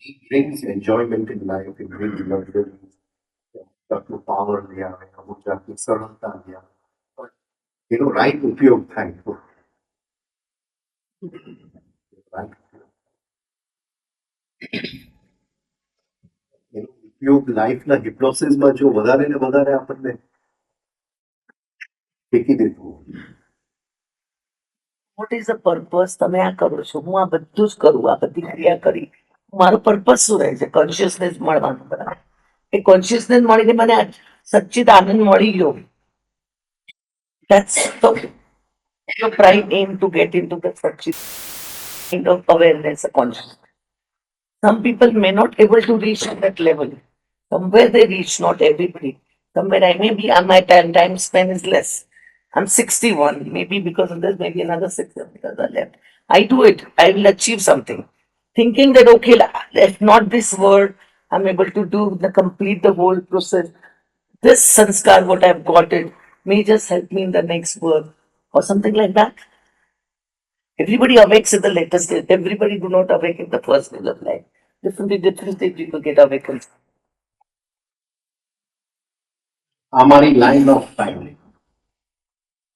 He brings enjoyment in life, he brings luxury, જાતનું power લઈ આવે, અમુક જાતની સરળતા એનો રાઈટ ઉપયોગ થાય તો right? એનો ઉપયોગ લાઈફના હિપ્નોસિસમાં જો વધારે ને વધારે આપણને ફેંકી દેતું હોય. Vote is the purpose? તમે આ કરો છો, હું આ બધું જ કરું, આ બધી ક્રિયા કરી, મારો પર્પઝ શું રહે છે? કોન્શિયસનેસ મળવાનું, બરાબર. એ કોન્શિયસનેસ મળીને મને આ સચ્ચિત આનંદ મળી ગયો. That's your prime aim, to get into the સચ્ચિત kind of awareness, a consciousness. Some people may not able to reach at that level. Somewhere they reach, not everybody. Somewhere I may be, my time span is less. I'm 61, maybe because of this, maybe another 6 years are left. I do it, I will achieve something. Thinking that, okay, if not this world, I'm able to do complete the whole process. This sanskar, what I've got it, may just help me in the next world, or something like that. Everybody awakes at the later stage. Everybody do not awake in the first stage of life. Different stage people get awakened. આ મારી line of time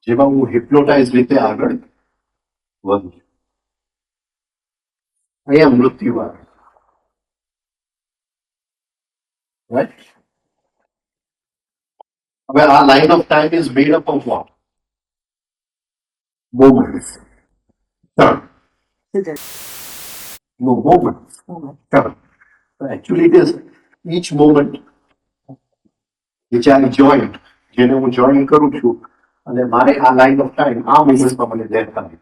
જેમાં હું hypnotise રીતે આગળ વધું છું. અહીંયા મૃત્યુ આવે. Right? હવે આ line of time is made up of what? Moments. Turn. No, moments. Turn. Actually it is each moment which I joined, જેને હું જોઈન કરું છું અને મારે આ લાઈન ઓફ ટાઈમ આ મોમેન્ટમાં મને ડેથ આવે.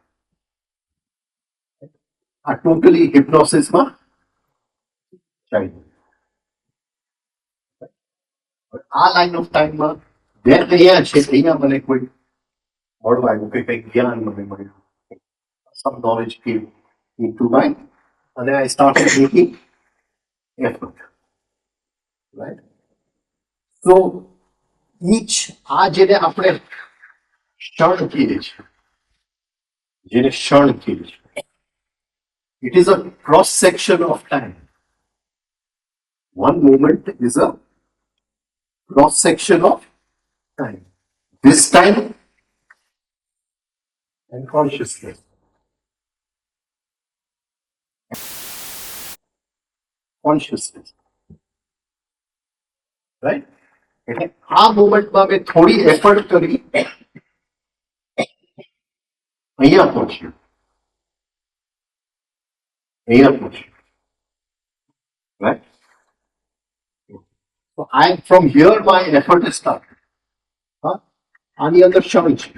આ ટોટલી હિપ્નોસિસમાં ચાલી જાય. આ લાઈન ઓફ ટાઈમમાં ડેથ અહીંયા છે, અહીંયા મને કોઈ મળવા આવ્યું કે કંઈક જ્ઞાન મને મળ્યું, some knowledge came into my, and I started making effort. Right? So each આ જેને આપણે ક્ષણ કહીએ છીએ, જેને ક્ષણ કહીએ છીએ, it is a cross section of time. One moment is a cross section of time. This time and consciousness. Consciousness. Right? એટલે આ મોમેન્ટમાં મેં થોડી એફર્ટ કરી અહીંયા પહોંચ્યું. Right? So from here my effort is started. આની અંદર ક્ષણ છે.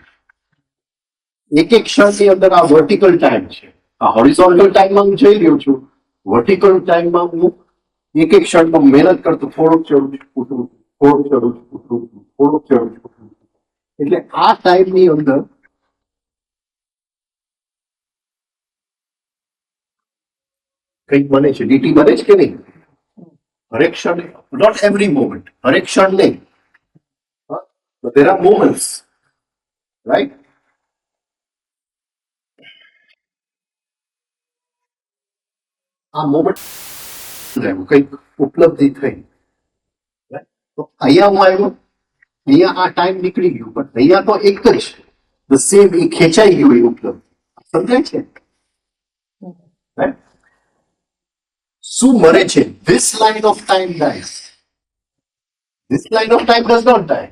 એક એક ક્ષણની અંદર આ વર્ટિકલ ટાઈમ છે. આ હોરિઝોન્ટલ ટાઈમમાં હું જઈ રહ્યો છું, વર્ટિકલ ટાઈમમાં હું એક એક ક્ષણમાં મહેનત કરતો થોડુંક ચડું છું, ઉતરું છું, થોડુંક ચડું છું, ઉતરું છું, થોડુંક ચડું છું, ઉતરું છું. એટલે આ ટાઈમની અંદર કંઈક બને છે, ડીટી બને છે કે નહીં? હરેક ક્ષણ, નોટ એવરી મોમેન્ટ, હરેક ક્ષણ નહીં, but there are moments, right? આ મોમેન્ટ કંઈક ઉપલબ્ધિ થઈ, તો અહીંયા હું આવ્યો, અહીંયા આ ટાઈમ નીકળી ગયું, પણ અહીંયા તો એક જ ધ સેમ, એ ખેંચાઈ ગયું એ ઉપલબ્ધિ. સમજાય છે? શું મરે છે? This line of time dies. This line of time does not die.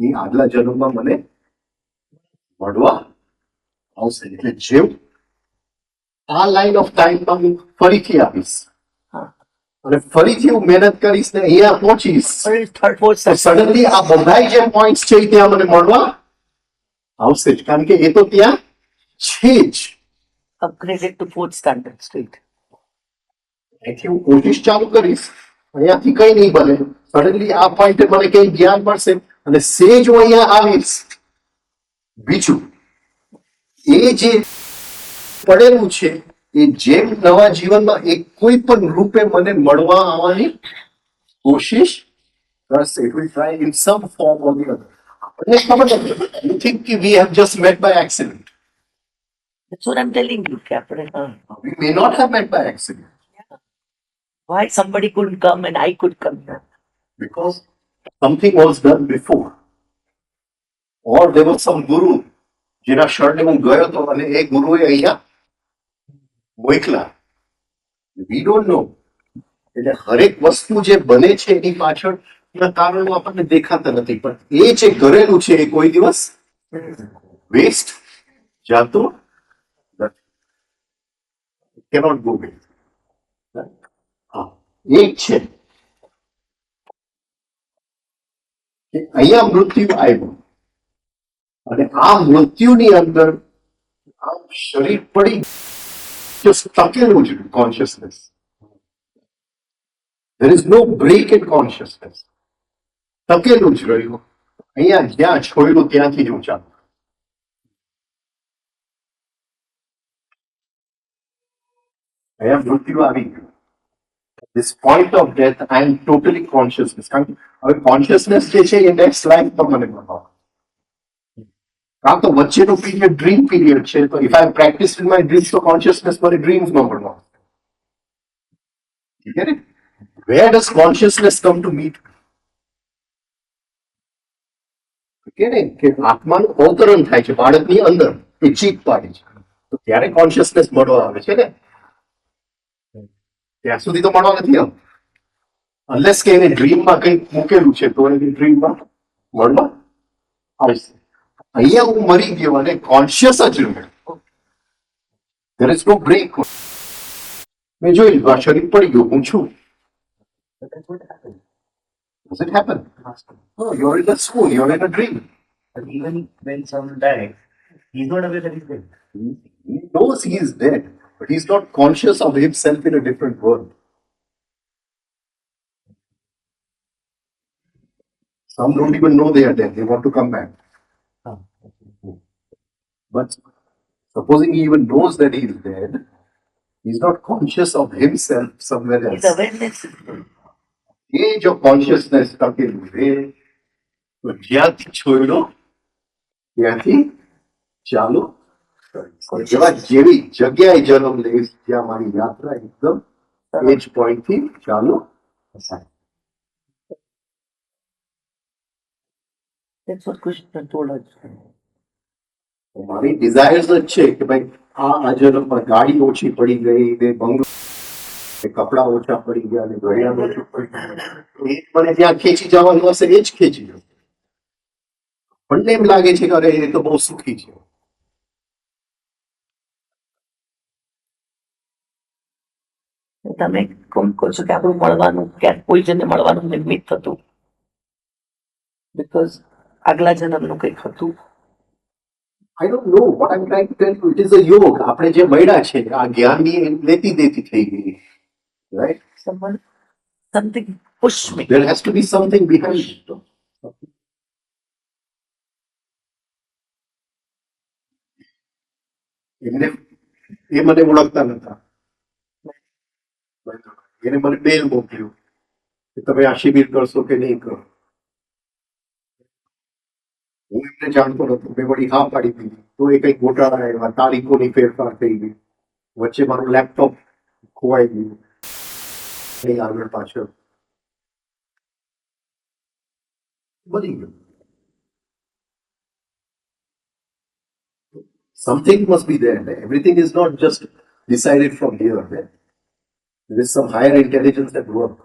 એ આગલા જન્મમાં મને મળવા આવશે. એટલે જેવું આ લાઈન ઓફ ટાઈમમાં હું ફરીથી આવીશ અને ફરીથી હું મહેનત કરીશ ને અહીંયા પહોંચીશ, Third, fourth, સડનલી આ બધા જે પોઈન્ટ્સ છે એ ત્યાં મને મળવા આવશે જ, કારણ કે એ તો ત્યાં છે જ. upgraded to fourth standard straight. અહીંથી હું કોશિશ ચાલુ કરીશ, અહીંયાથી કઈ નહીં બને, સડનલી આ પોઈન્ટે મને કઈ જ્ઞાન મળશે અને સેજ હું અહીંયા આવીશ. બીજું એ જે પડેલું છે એ જેમ નવા જીવનમાં એ કોઈ પણ રૂપે મને મળવા આવવાની કોશિશ કરશે. It will try in some form or the other. આપણને ખબર નથી, you think we have just met by accident. That's what I'm telling you, Captain. We may not have met by accident. Why somebody couldn't come and I could come here? because something was done before. Or there was some guru જેના શરણે હું ગયો હતો અને એ ગુરુએ અહીંયા મોકલા. We don't know. એટલે હરેક વસ્તુ જે બને છે એની પાછળના કારણો આપણને દેખાતા નથી, પણ એ જે કરેલું છે એ કોઈ દિવસ વેસ્ટ જાતું નથી. Cannot go waste. હા, એક છે કે અહીંયા મૃત્યુ આવ્યું અને આ મૃત્યુની અંદર આ શરીર પડી just ટકેલું જ consciousness. There is no break in consciousness. ટકેલું જ રહ્યું. અહીંયા જ્યાં છોડ્યું ત્યાંથી જ ઊંચા. અહીંયા મૃત્યુ આવી ગયું. This point of death, I am totally consciousness. કારણ કે હવે કોન્શિયસનેસ જે છે એ નેક્સ્ટ લાઈફ પર મને મળવા. કાં તો વચ્ચેનો પીરિયડ ડ્રીમ પીરિયડ છે, તો if I practice in my dreams તો કોન્શિયસનેસ મને ડ્રીમ્સમાં મળવા. ઠીક છે ને? Where does consciousness come to meet? કે ને કે આત્માનું અવતરણ થાય છે બાળકની અંદર, એ ચીક પાડે છે, તો ત્યારે કોન્શિયસનેસ મળવા આવે છે ને. ત્યાં સુધી તો મળવા નથી આવતું. અનલેસ કે એને ડ્રીમમાં કંઈક મૂકેલું છે તો એને ડ્રીમમાં મળવા આવશે. અહીંયા હું મરી ગયો અને કોન્શિયસ જ રહ્યો. There is no break. મેં જોઈ લીધું આ શરીર પડી ગયું, હું છું. But that's what happened. Does it happen? No, you're in a swoon, you're in a dream. But even when someone dies, he's not aware that he's dead. He knows he is dead, but he's not conscious of himself in a different world. Some don't even know they are dead, they want to come back. But supposing he even knows that he is dead, he's not conscious of himself somewhere else. His awareness. Age of consciousness ટકેલું છે. તો જ્યાંથી છોડ્યો ત્યાંથી ચાલુ. જેવા જેવી જગ્યાએ જન્મ લઈશ ત્યાં મારી યાત્રા એકદમ એ જ પોઈન્ટથી ચાલુ. That's what Krishna told us. મારી ડિઝાયર્સ જ છે કે ભાઈ આ જન્મમાં ગાડી ઓછી પડી ગઈ, ને બંગલો, કપડા ઓછા પડી ગયા, ને ઘડિયાળ ઓછું પડી ગયું, એ જ મને ત્યાં ખેંચી જવાનું હશે, એ જ ખેંચી જશે. પણ એમ લાગે છે કે અરે એ તો બહુ સુખી છે. તમે કોણ કહો છો કે આપણું મળવાનું ક્યાંક કોઈ જણને મળવાનું નિમિત્ત હતું, બીકોઝ આગલા જન્મનું કંઈક હતું. I don't know what I'm trying to tell you. It is a yoga. આપણે જે મળ્યા છે આ જ્ઞાનની લેતી દેતી થઈ ગઈ. Right? Someone, something pushed me. There has to be something behind it. એમને એ મને ઓળખતા નતા. એને મને મેલ મોકલ્યું કે તમે આ શિબિર કરશો કે નહીં કરો. હું એમને જાણતો નતો, મેં વળી હા પાડી દીધી. તો એ કઈ ગોટાળા આવ્યા, તારીખોની ફેરફાર થઈ ગઈ, વચ્ચે મારું લેપટોપ ખોવાઈ ગયું, નહીં આગળ પાછળ બની ગયું. Something must be there. Everything is not just decided from here. There is some higher intelligence at work.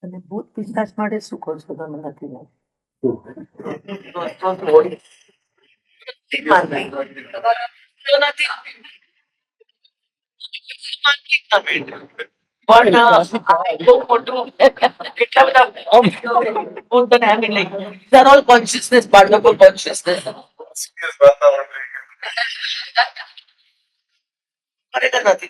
અને ભૂત પિશાચ માટે શું કહો છો તમે? નથી પણ બહુ મોટું કેટલા બધા હું તને I mean like there all consciousness part of consciousness. ખરેખર નથી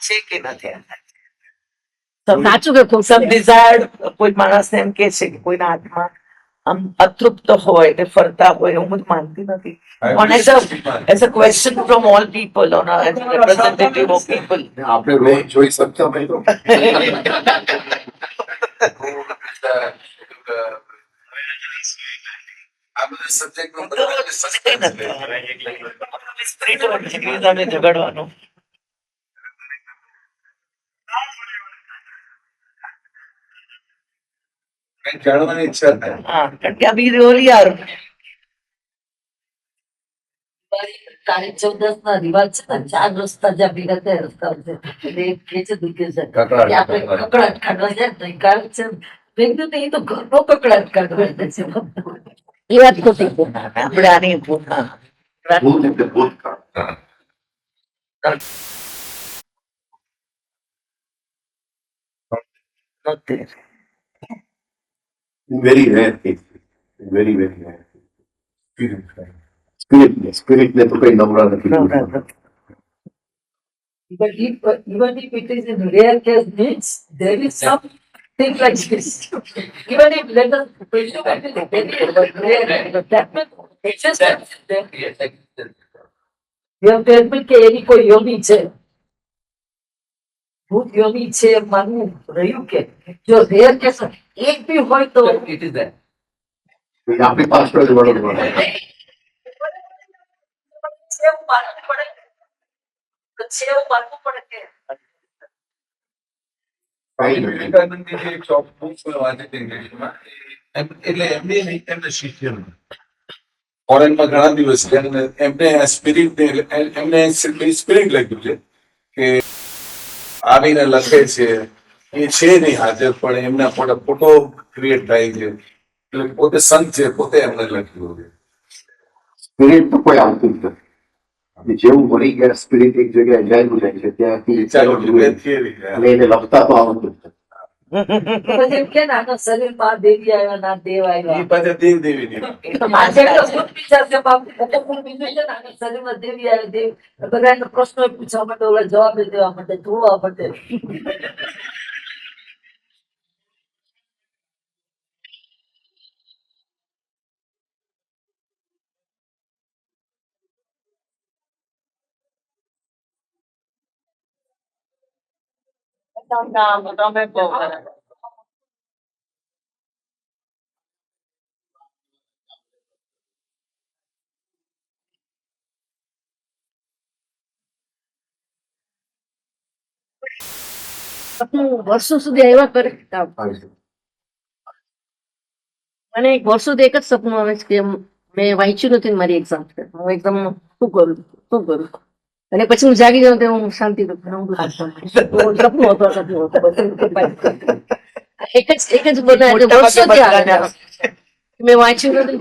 છે કે નથી. સાચું કે ખોટું? સમ ડિઝાયર્ડ કોઈ માણસ એમ કે છે કે કોઈના હાથમાં આમ અતૃપ્ત હોય કે ફરતા હોય એવું બધું માનતી નથી. પણ as a question from all people on representative of people. આપણે રોજ જોઈ શકતા હોય તો આ બધા સબ્જેક્ટ નો ઝઘડવાનું. જાણવાની ઈચ્છા થાય. હા, કારણ કે અભી really are તારીખ 14 ના રિવાજ છે ને, 4 રસ્તા જ્યાં ભેગા થયા રસ્તા છે એટલે એક કે છે દુઃખે છે કે આપણે કકડાટ કાઢવા જાય તો એ કારણ છે મેં કીધું તો એ તો ઘરનો કકડાટ કાઢવા જાય છે એ વાત ખોટી છે. આપણે આની હા. ભૂત એટલે ભૂતકાળ. નથી. Very rare case, very very rare. સ્પિરિટને તો કઈ નવરા નથી. but even if it is in rare case means there is something like this even if let us presume it is very rare but that means existence is there. You have to admit કે એની કોઈ યોગી છે ભૂત યોગી છે એમ માનવું રહ્યું કે જો rare case એક બી હોય તો It is there. આપણી પાછળ જ વળગવાનું. છે એવું માનવું પડે તો છે એવું માનવું પડે કે વિવેકાનંદની જે એક શોપ બુક વાંચી હતી ઇંગ્લિશમાં, એટલે એમને નહીં, એમને શિષ્યનું ફોરેનમાં ઘણા દિવસ છે અને એમને સ્પિરિટ એમને સ્પિરિટ લખ્યું છે કે આવીને લખે છે એ છે નહીં હાજર પણ એમના ફોટો ક્રિએટ થાય છે એટલે પોતે સંત છે, પોતે એમને લખ્યું છે. સ્પિરિટ તો કોઈ આવતું જ નથી. અને જેવું મરી ગયા સ્પિરિટ એક જગ્યાએ જાય છે ત્યાંથી ચાલો થિયરી અને એને લખતા તો આવતું જ નથી. પછી એમ કે ને આના શરીરમાં દેવી આવ્યા ના દેવ એ આવ્યા પાછા દેવ દેવીની આ જેટલો ભૂત વિચાર છે બાપ, મોટો ભૂત બીજું છે ને આના શરીરમાં દેવી આવે દેવ બધા એના પ્રશ્નો પૂછવા માટે ઓલા જવાબ દેવા માટે જોવા માટે તમે કહો. સપનું વર્ષો સુધી આવ્યા કરે. આવી છે. મને એક વર્ષોથી એક જ સપનું આવે છે કે મેં વાંચ્યું નથી ને મારી એક્ઝામ છે, હું એકદમ શું કરું અને પછી હું જાગી જાઉં તો હું શાંતિ સપનું હતો એક જ બધા વર્ષોથી આવે છે. મેં વાંચ્યું નથી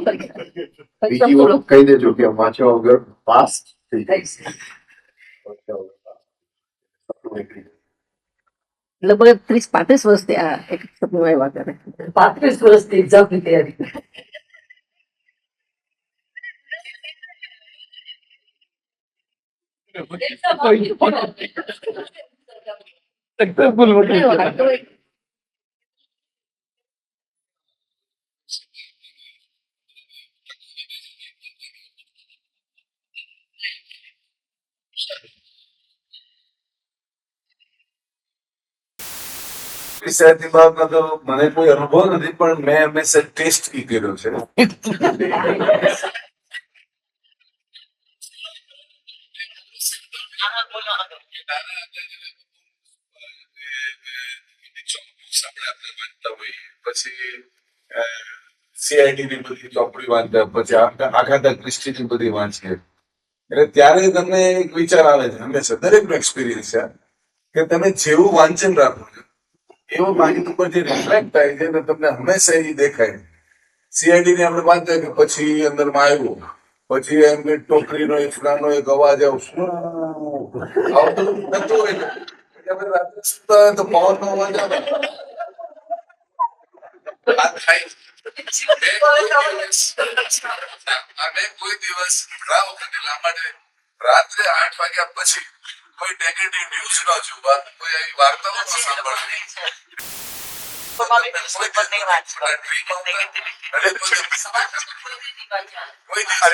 બીજી વખત કહી દેજો કે વાંચવા વગર પાસ થઈ જાય. લગભગ 30-35 વર્ષથી આ એક જ સપનું આવ્યા કરે. 35 વર્ષથી એક્ઝામની તૈયારી સક્સેસફુલ વિષયાર્થી બાબતમાં તો મને કોઈ અનુભવ નથી પણ મેં હંમેશા ટેસ્ટ કર્યો છે. પછી CID ની બધી ચોપડી વાંચતા, પછી આગાથા ક્રિસ્ટીની બધી વાંચીએ એટલે ત્યારે તમને એક વિચાર આવે છે હંમેશા, દરેકનો એક્સપિરિયન્સ છે કે તમે જેવું વાંચન રાખો છો એવો માહિતી ઉપર જે રિફ્લેક્ટ થાય છે ને તમને હંમેશા એ દેખાય. CID ની આપણે વાંચતા કે પછી અંદરમાં આવ્યું, પછી એમ કે ટોકરીનો એક ફલાનો એક અવાજ આવતો નતો હોય આપણે રાત્રે સુતા હોય તો પવનનો અવાજ આવે આ થાય. અમે કોઈ દિવસ ઘણા વખતે માટે રાત્રે 8 વાગ્યા પછી કોઈ નેગેટિવ ન્યૂઝ ન જોવા, કોઈ આવી વાર્તાઓ ન સાંભળવી. પેપરમાં બી ન્યૂઝપેપર નહીં વાંચતો. કોઈ દિવસ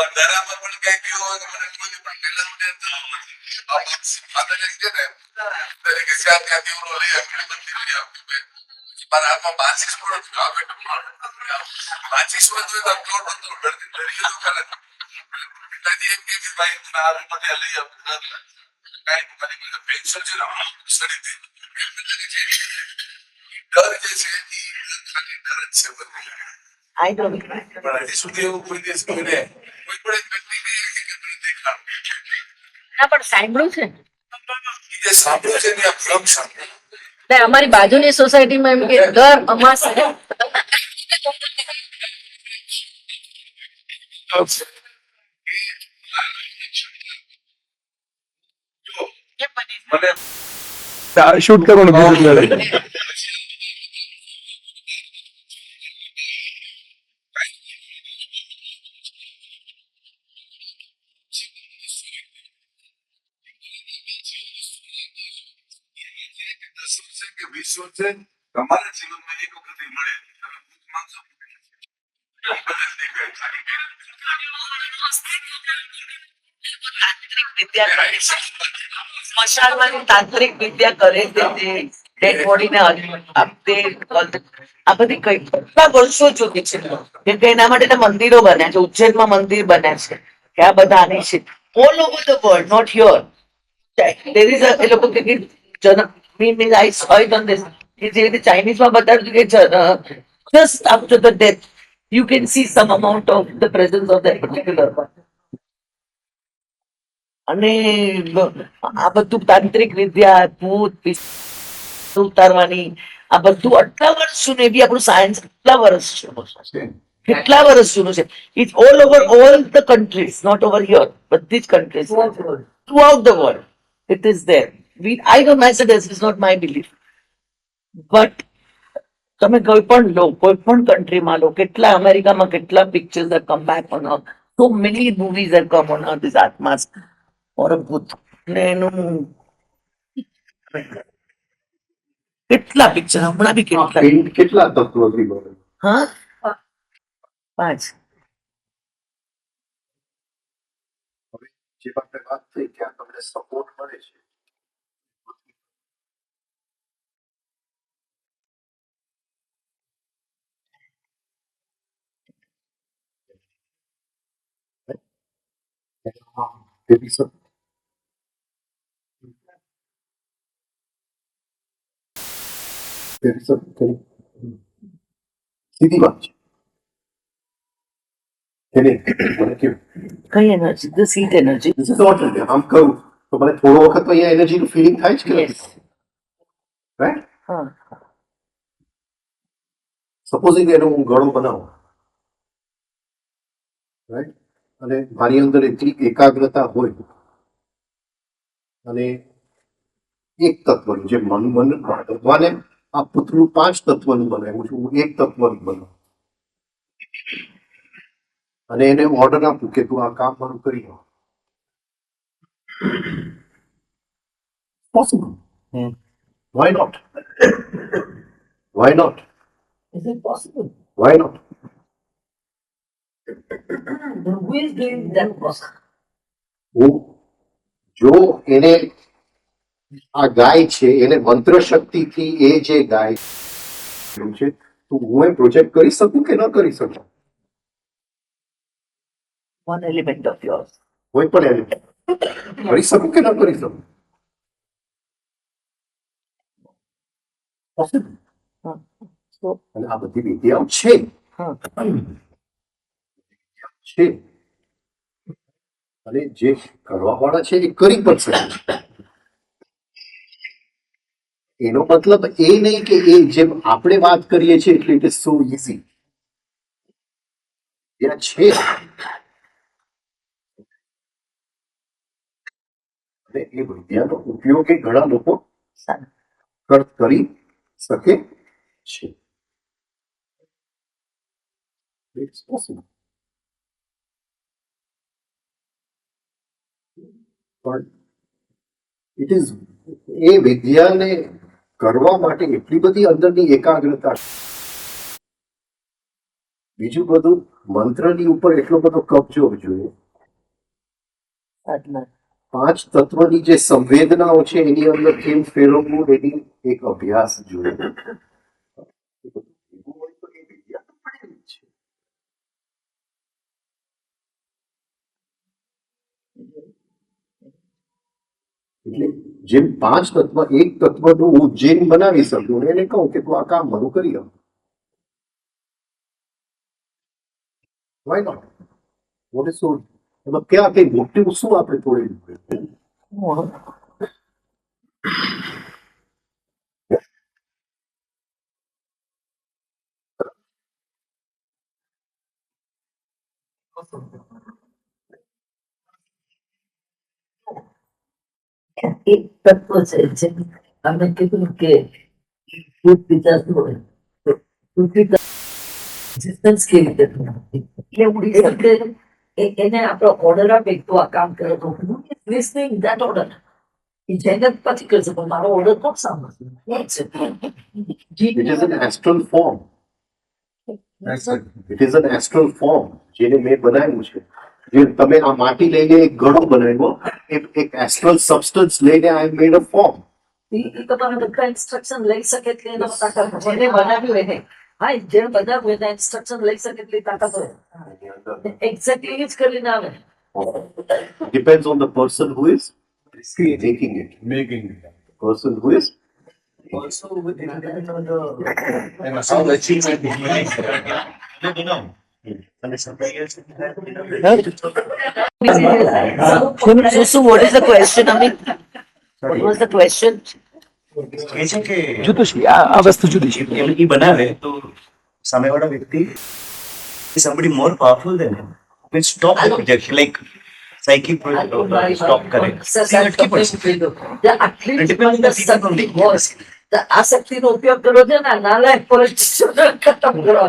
અંધારામાં પણ કઈ ગયો હોય તો મને કોઈ પણ પહેલા ટેન્શન નથી. માતા છે ને કે સાહેબ ત્યાંથી ઓલો લઈ આવી મંદિર લઈ આવ્યું. મારા હાથમાં માનસિક સ્ફોટ હતું. આ બેટું માનસિક સ્ફોટ તો કરોડ બંધો ડરતી ડરી ગયો કરે. પિતાજી એમ કે ભાઈ તમે આ રૂપે લઈ આવ્યું કાંઈ મારી મને પેન્શન છે ને સડી હતી. ડર જે છે એ ખાલી ડર જ છે બધી. I don't. પણ હજી સુધી એવું કોઈ દિવસ કોઈને કોઈ પણ એક વ્યક્તિને હકીકતને દેખાડું. ના પણ સાંભળ્યું છે. જે સાંભળ્યું છે ત્યાં ભ્રમ સાંભળ્યું. એટલે અમારી બાજુની સોસાયટીમાં એમ કે દર અમાસે મને શૂટ કરવાનું કીધું ત્યારે. દસ વર્ષે કે 20 વર્ષે તમારા જીવનમાં એક વખત એ મળે. તમે ભૂત માંગશો એ બધા દેખાય. વિદ્યા કરે છે. સ્મશાનમાંની તાંત્રિક વિદ્યા કરે છે તે ડેડ બોડીને આપતે આ બધી કેટલા વર્ષો જૂની છે. કેમ કે એના માટે મંદિરો બન્યા છે. ઉજ્જૈનમાં મંદિર બન્યા છે કે આ બધા આની છે. All over the world, not here. There is a એ લોકો કે means I saw it on this. કે જે રીતે ચાઇનીઝમાં બતાવ્યું કે just after the death you can see some amount of the presence of that particular one. અને આ બધું તાંત્રિક વિદ્યા ભૂત ઉતારવાની આ બધું આટલા વર્ષ જૂનું એ બી આપણું સાયન્સ કેટલા વર્ષ જૂનું છે. કેટલા વર્ષ જૂનું છે. It's all over all the countries, not over here. બધી જ countries throughout the world it is there. I don't myself, this is not my belief. But તમે કોઈ પણ લો, કોઈ પણ કન્ટ્રીમાં લો, કેટલા અમેરિકામાં કેટલા pictures have come back on earth. So many movies have come on earth, this આત્માસ or a ભૂત ને એનું કેટલા પિક્ચર હમણાં બી કેટલા. કેટલા તત્વોથી બને? હા 5. જે આપણે વાત થઈ કે આ તમને સપોર્ટ મળે છે. Maybe some- maybe some- સીધી વાત છે. કે નહીં? મને કેવું? કઈ energy? The seat energy. This is not really. આમ કરું તો મને થોડો વખત તો અહીંયા એનર્જીનું ફિલિંગ થાય જ કે યસ. રાઈટ. હા સપોઝિંગ એનો હું ગળો બનાવું રાઈટ અને મારી અંદર એટલી એકાગ્રતા હોય અને એક તત્વનું જે મન ભગવાને આ પુતળું 5 તત્વનું બનાવ્યું છે. હું એક તત્વનું બનાવું અને એને ઓર્ડર આપું કે તું આ કામ મારું કરી દો. Possible. Why not? Why not? Is it possible? Why not? Who is doing that process? હું જો એને આ ગાય છે એને મંત્ર શક્તિથી એ જે ગાય છે તો હું એ પ્રોજેક્ટ કરી શકું કે ન કરી શકું? One element of yours. કોઈ પણ element. કરી શકું કે ન કરી શકું? Possible. So, અને આ બધી વિદ્યાઓ છે હા છે અને જે કરવા વાળા છે એ કરી પણ શકે. એનો મતલબ એ નહીં કે એ જેમ આપણે વાત કરીએ છીએ એટલે ઇટ ઇઝ સો ઇઝી. ત્યાં છે અને એ વિદ્યાનો ઉપયોગ એ ઘણા લોકો સારું. કરી શકે છે. It's possible. But it is એ વિદ્યાને કરવા માટે એટલી બધી અંદરની એકાગ્રતા, બીજું બધું મંત્રની ઉપર એટલો બધો કબજો જોઈએ. સાધના. 5 તત્વની જે સંવેદનાઓ છે એની અંદર કેમ ફેરવવું એની એક અભ્યાસ જોઈએ. એ બધું ભેગું હોય તો એ વિદ્યા તો પડેલી જ છે. એટલે જેમ 5 તત્વ, એક તત્વનું હું ઉજ્જૈન બનાવી શકું એને કહું કે તું આ કામ મારું કરી આવ. Why not? What is so? એમાં ક્યાં કઈ મોટી શું આપણે થોડી એક તત્વ છે જેમ અમે કીધું કે ભૂત વિચારતું હોય તો પૃથ્વી એક્ઝિસ્ટન્સ કેવી રીતે થતી? એટલે ઉડી શકે એને આપણો ઓર્ડર આપે તો આ કામ કરે તો હું લિસનિંગ ધેટ ઓર્ડર એ જઈને પછી કરશે પણ મારો ઓર્ડર કોણ સાંભળશે? It is an astral form. It is an astral form. જેને મેં બનાવ્યું છે. જે તમે આ માટી લઈને એક ઘડો બનાવ્યો, એક astral substance લઈને I made a form. એ તમારે બધા ઇન્સ્ટ્રક્શન લઈ શકે એટલે એનો તાકાત હોય. જેને બનાવ્યું એને હા જેને બનાવ્યું એના ઇન્સ્ટ્રક્શન લઈ શકે એટલી તાકાત હોય. એક્ઝેક્ટલી જ કરીને આવે. Depends on the person who is making it. Making Person who is Also, with depending on the how the achievement is unique. And somebody else will have, What is the question? I mean, what was the question? એ છે કે જુદું છે આ વસ્તુ જુદી છે. એ બનાવે તો સામેવાળા વ્યક્તિ somebody more powerful than him will stop the projection like psychic stop કરે અટકી પડશે. આ શક્તિનો ઉપયોગ કરવો છે ને નાલાયક પરિસ્થિતિઓ ખતમ કરો.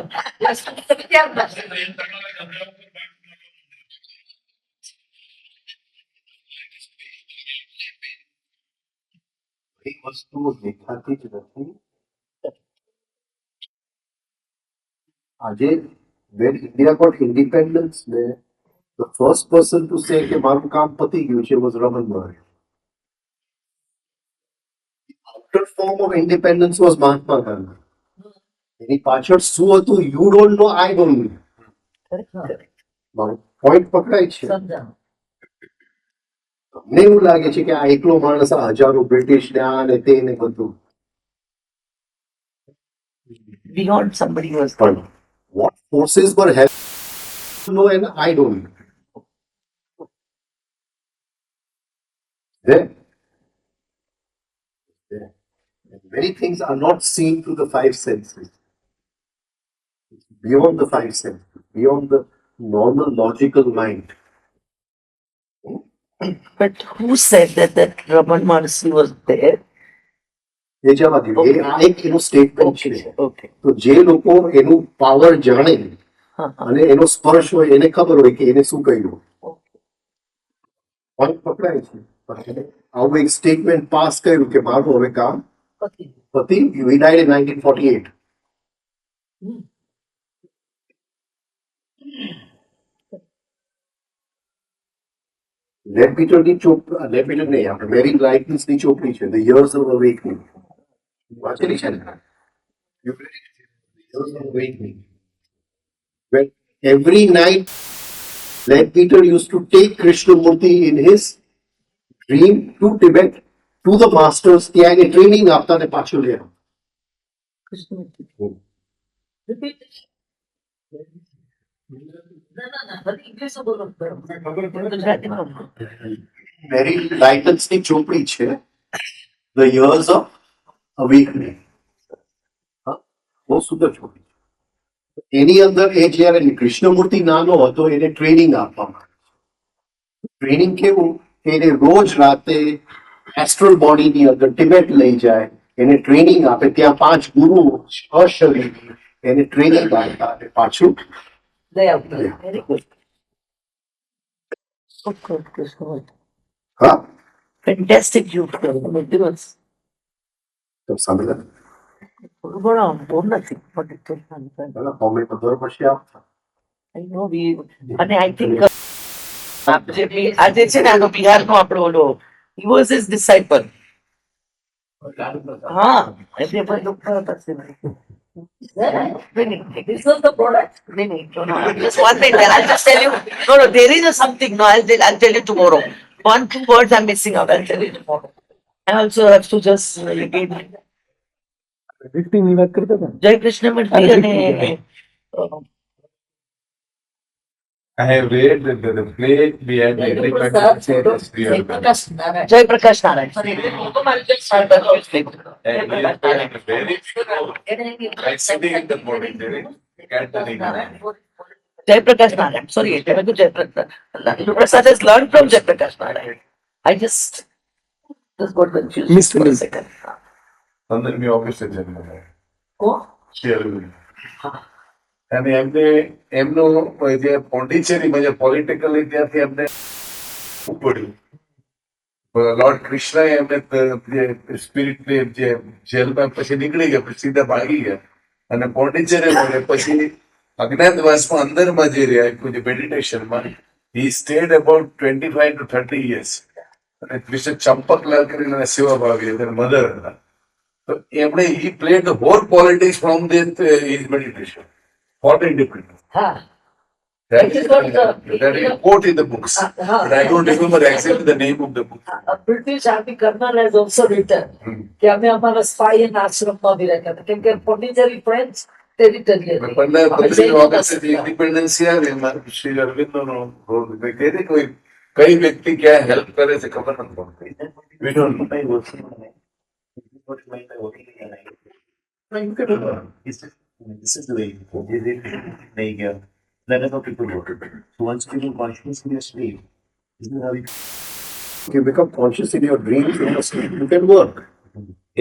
એ વસ્તુઓ દેખાતી જ નથી. આજે when India got independence, the first person to say કે મારું કામ પતી ગયું છે was Raman Maharishi. The outer form of independence was Mahatma Gandhi. એની પાછળ શું હતું you don't know, I don't know. મારો point પકડાય છે. સમજાવ. તમને એવું લાગે છે કે આ એકલો માણસ આ હજારો બ્રિટિશ ને આ ને તે ને બધું, Beyond somebody was પણ what forces were helping know and I don't know. There. There. And many things are not seen through the 5 senses. It's beyond the 5 senses, beyond the normal logical mind. But who said that Raman Maharshi was there? એ જવા દો. એ આ એક એનું statement છે. Okay. તો જે લોકો એનું પાવર જાણે હા, હા. અને એનો સ્પર્શ હોય એને ખબર હોય કે એને શું કહ્યું, પોઈન્ટ પકડાય છે. પણ એને આવું એક સ્ટેટમેન્ટ પાસ કર્યું કે મારું હવે કામ પતિ he died in 1948. લેડ પીટરની લેડ પીટર નહીં, આપણે મેરી લાઇટન્સની ચોપડી છે The Years of Awakening. વાંચેલી છે ને? You read it? The Years of Awakening. When every night Led Peter used to take Krishnamurti in his dream to Tibet, to the masters, ત્યાં એને ટ્રેનિંગ આપતા ને પાછું લે આવતા. મેરી લાઇટન્સની ચોપડી છે The Years of Awakening. હા, બહુ સુંદર ચોપડી છે. એની અંદર એ જ્યારે કૃષ્ણમૂર્તિ નાનો હતો એને ટ્રેનિંગ આપવામાં આવે. ટ્રેનિંગ કેવું કે એને રોજ રાતે એસ્ટ્રલ બોડીની અંદર ટિબેટ લઈ જાય, એને ટ્રેનિંગ આપે. ત્યાં 5 ગુરુ અશરીરી એને ટ્રેનિંગ આપતા અને પાછું Very good. Okay, Krishna. હા ફેન્ટેસ્ટિક યુથ કર્યું દિવસ તો સાંભળે થોડું ઘણું બહુ નથી but it was fun. અમે તો દર વર્ષે આપતા I know અને આઈ થિંક આજે છે ને આનો બિહારનો આપણો ઓલો he was his disciple. હા એટલે બધું પાસે This was the product. just one thing. I'll just tell you. No, there is a something. No, I'll tell you tomorrow. 1-2 words I'm missing out. I'll tell you tomorrow. I also have to just again. વ્યક્તિની વાત કરતા હતા ને? Jai Krishna Murthy અને I have read the play we had the independence history of the- Prakash Narayan. Jai Prakash Narayan. Sorry, I'll just start by translating. And he has been very like sitting in the monastery, gathering. Jai Prakash Narayan. Sorry, Jai Prakash. Lulu Prasad has learned from Jai Prakash Narayan. I just got confused Mr. for a Lee. second. 15મી ઓગસ્ટે જન્મ થયો. Oh, Shri Arvind. અને એમને એમનું જે પોંડિચેરીમાં જે politically ત્યાંથી એમને પડ્યું લોર્ડ કૃષ્ણએ એમને જે સ્પિરિટને જે જેલમાં પછી નીકળી ગયા પછી સીધા ભાગી ગયા અને પોંડિચેરીમાં રહ્યા. પછી અજ્ઞાતવાસમાં અંદરમાં જે રહ્યા જે મેડિટેશનમાં he stayed about 25 to 30 years. અને કૃષ્ણ ચંપકલાલ કરીને સેવાભાવી હતા મધર હતા. તો એમણે he played the whole politics from his meditation. Fought independence. Ah, That That is what that is quote in the books. But I don't remember exactly the name of the book. a British Army colonel has also written કે અમે અમારા spy and આશ્રમમાં બી રાખ્યા હતા કેમ કે Pondicherry French territory હતી. 15મી ઓગસ્ટે ઇન્ડિપેન્ડન્સ આવે એમાં શ્રી અરવિંદોનો રોલ કઈ વ્યક્તિ ક્યાં હેલ્પ કરે છે ખબર નથી પડતી. We don't know. This is the way like let other people vote. So once people consciously asleep, this is how you You become conscious in your dreams, in your sleep, you can work.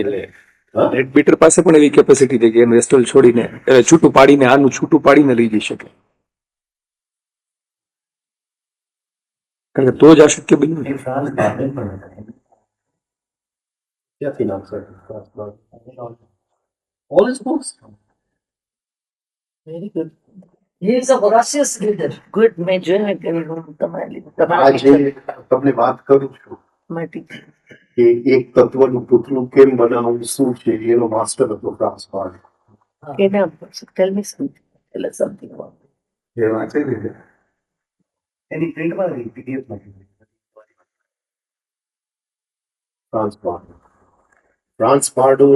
એટલે red bitter પાસે પણ એવી capacity છે કે એનું astral છોડીને છૂટું પાડીને આનું છૂટું પાડીને લઈ જઈ શકે કારણ કે તો જ આ શક્ય બન્યું ને. in France garden पर होता है. ક્યાંથી નામ sir all his books very good. He is a voracious reader. Good major. તમારી આજે તમને વાત કરું છું teacher. કે એક તત્વનું પુતળું કેમ બનાવવું શું છે એનો માસ્ટર હતો France part. Tell me something. Tell us something about it. એ વાંચી લીધે. એની પ્રિન્ટમાં PDF નથી. ફ્રાન્સ પાર્ડો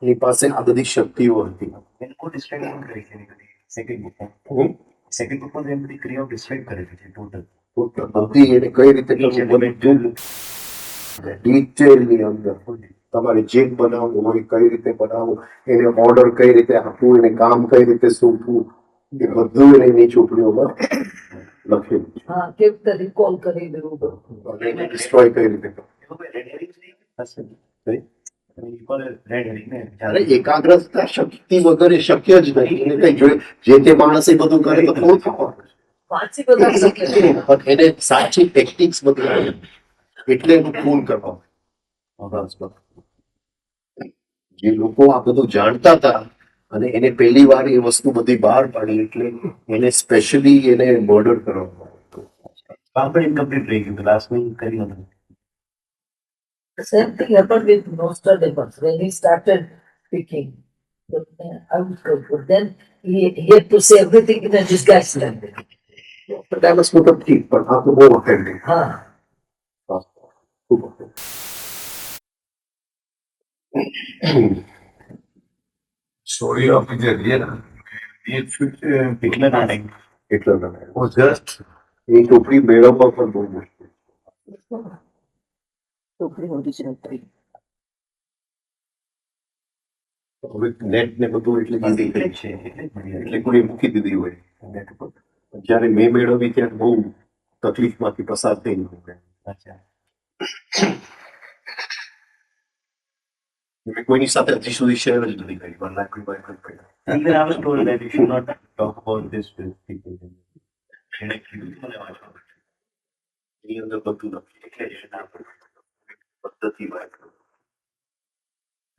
ની પાસે આ બધી શક્તિઓ હતી. એને કોઈ ડિસ્ક્રાઇબ નહીં કરી છે એની બધી સેકન્ડ બુકમાં. હમ? સેકન્ડ બુકમાં તો એની બધી ક્રિયાઓ ડિસ્ક્રાઇબ કરી છે ટોટલ. બધી એને કઈ રીતે કરવું બધું ડિટેલની અંદર તમારે જે બનાવવું હોય કઈ રીતે બનાવવું એને ઓર્ડર કઈ રીતે આપવું એને કામ કઈ રીતે સોંપવું એ બધું એને એની ચોપડીઓમાં લખેલું છે હા કેવી રીતે રિકોલ કરી દેવું. અને એને ડિસ્ટ્રોય કઈ રીતે કરવું. એમાં કોઈ રેડ હેરિંગ નહીં હશે. રેડ હેરિંગ ને અરે એકાગ્રતા શક્તિ વગર એ શક્ય જ નથી એને કઈ જોઈએ જે તે માણસ એ બધું કરે તો થોડું થવાનું વાંચી બધા શકે. પણ એને સાચી ટેકનિક્સ બધી આવે એટલે એનું ખૂન કરવામાં જે લોકો આ બધું જાણતા હતા અને એને પહેલી વાર એ વસ્તુ બધી બહાર પાડી એટલે એને સ્પેશિયલી એને મર્ડર કરવામાં આવ્યો. કામ પણ ઇનકમ્પ્લીટ રહી ગયું લાસ્ટમાં કરી હતું. The same thing happened with Nostradamus when he started speaking. But then he had to say everything in a disguised language. Nostradamus તો ઠીક પણ આ તો બહુ authentic. હા ખૂબ authentic. Story of the real future Hitler નાટક હિટલરના નામે. was just એ ચોપડી મેળવવા પણ બહુ મુશ્કેલ. ચોપડી original થઈ. હવે નેટ ને બધું એટલે easy થઈ છે છે એટલે જ મળી એટલે કોઈ મૂકી દીધી હોય નેટ ઉપર. જ્યારે મેં મેળવી ત્યારે બહુ તકલીફમાંથી પસાર થઈ ગયું. અચ્છા. મેં કોઈની સાથે હજી સુધી શેર જ નથી કરી. મને કોઈ ભાઈ નથી કર્યા. Even I was told that you should not talk about this with people. એને કીધું મને વાંચવા માટે. એની અંદર બધું લખ્યું એટલે જ ના પડ્યું. પદ્ધતિ વાત કરું.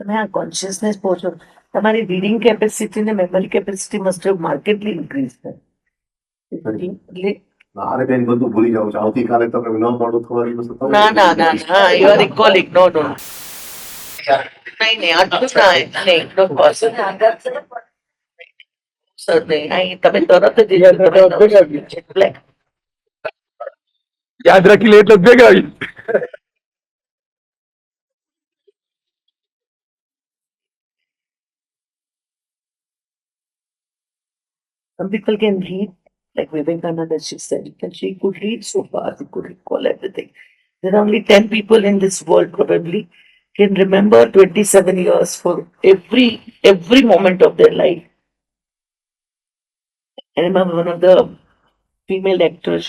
તમે આ કોન્શિયસનેસ પહોંચો, તમારી રીડિંગ કેપેસિટી ને memory capacity must have markedly increase થાય. મારે બેન બધું ભૂલી જાવ છું. આવતીકાલે તમે ન મળો થોડા દિવસ તો તમે ના ના ના ના, યુ આર રિકોલિંગ. નો નો નહીં નહીં, આટલું ના નહીં, નો પોસિબલ સર નહીં. અહીં તમે તરત જ એટલે યાદ રાખી લે એટલે ભેગા આવી. some people can read, like Vivekananda, she said, and she could read so fast, she could recall everything. There are only 10 people in this world probably can remember 27 years for every moment of their life. I remember one of the female actors,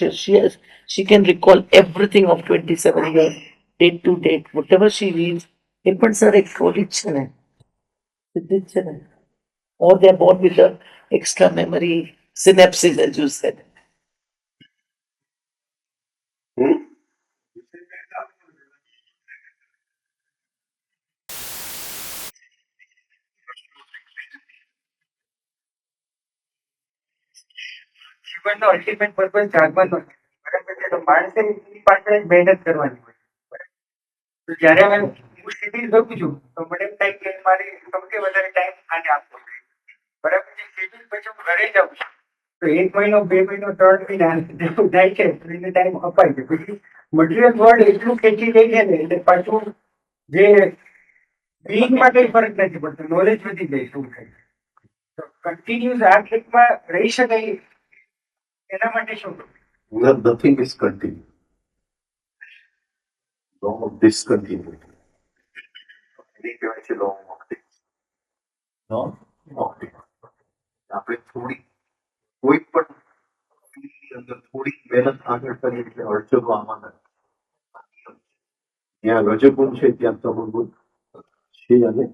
she can recall everything of 27 years, date to date, whatever she reads. એ પણ sir એક ખોટી જ છે ને, સિદ્ધિ જ છે ને. Or they're born with the extra memory synapses, as you said. જીવનનો અલ્ટિમેટ પર્પઝ જાગવાનો છે, બરાબર છે. તો માણસે એની પાછળ જ મહેનત કરવાની હોય, બરાબર. તો જ્યારે હું સિટી જઉં છું તો મને એમ થાય કે મારી સૌથી વધારે ટાઈમ આને આપવો જોઈએ, બરાબર છે. સિટી પછી હું ઘરે જાઉં છું તો 1 મહિનો 2 મહિનો 3 મહિના જેવું થાય છે તો એને ટાઈમ અપાય છે. પછી મટીરિયલ વર્લ્ડ એટલું ખેંચી જાય છે ને એટલે પાછું જે બિંગમાં કઈ ફરક નથી પડતો, નોલેજ વધી જાય શું થાય. તો કન્ટિન્યુઅસ આ ટ્રેકમાં રહી શકાય એના માટે શું કરવું? Nothing is continued. Law of discontinuity. એને કહેવાય છે law of optics. Law of optics. આપણે થોડી કોઈ પણ ફિલ્ડની અંદર થોડી મહેનત આગળ કરીએ એટલે અડચણો આવવાના. જ્યાં રજગુણ છે ત્યાં તમોગુણ છે. અને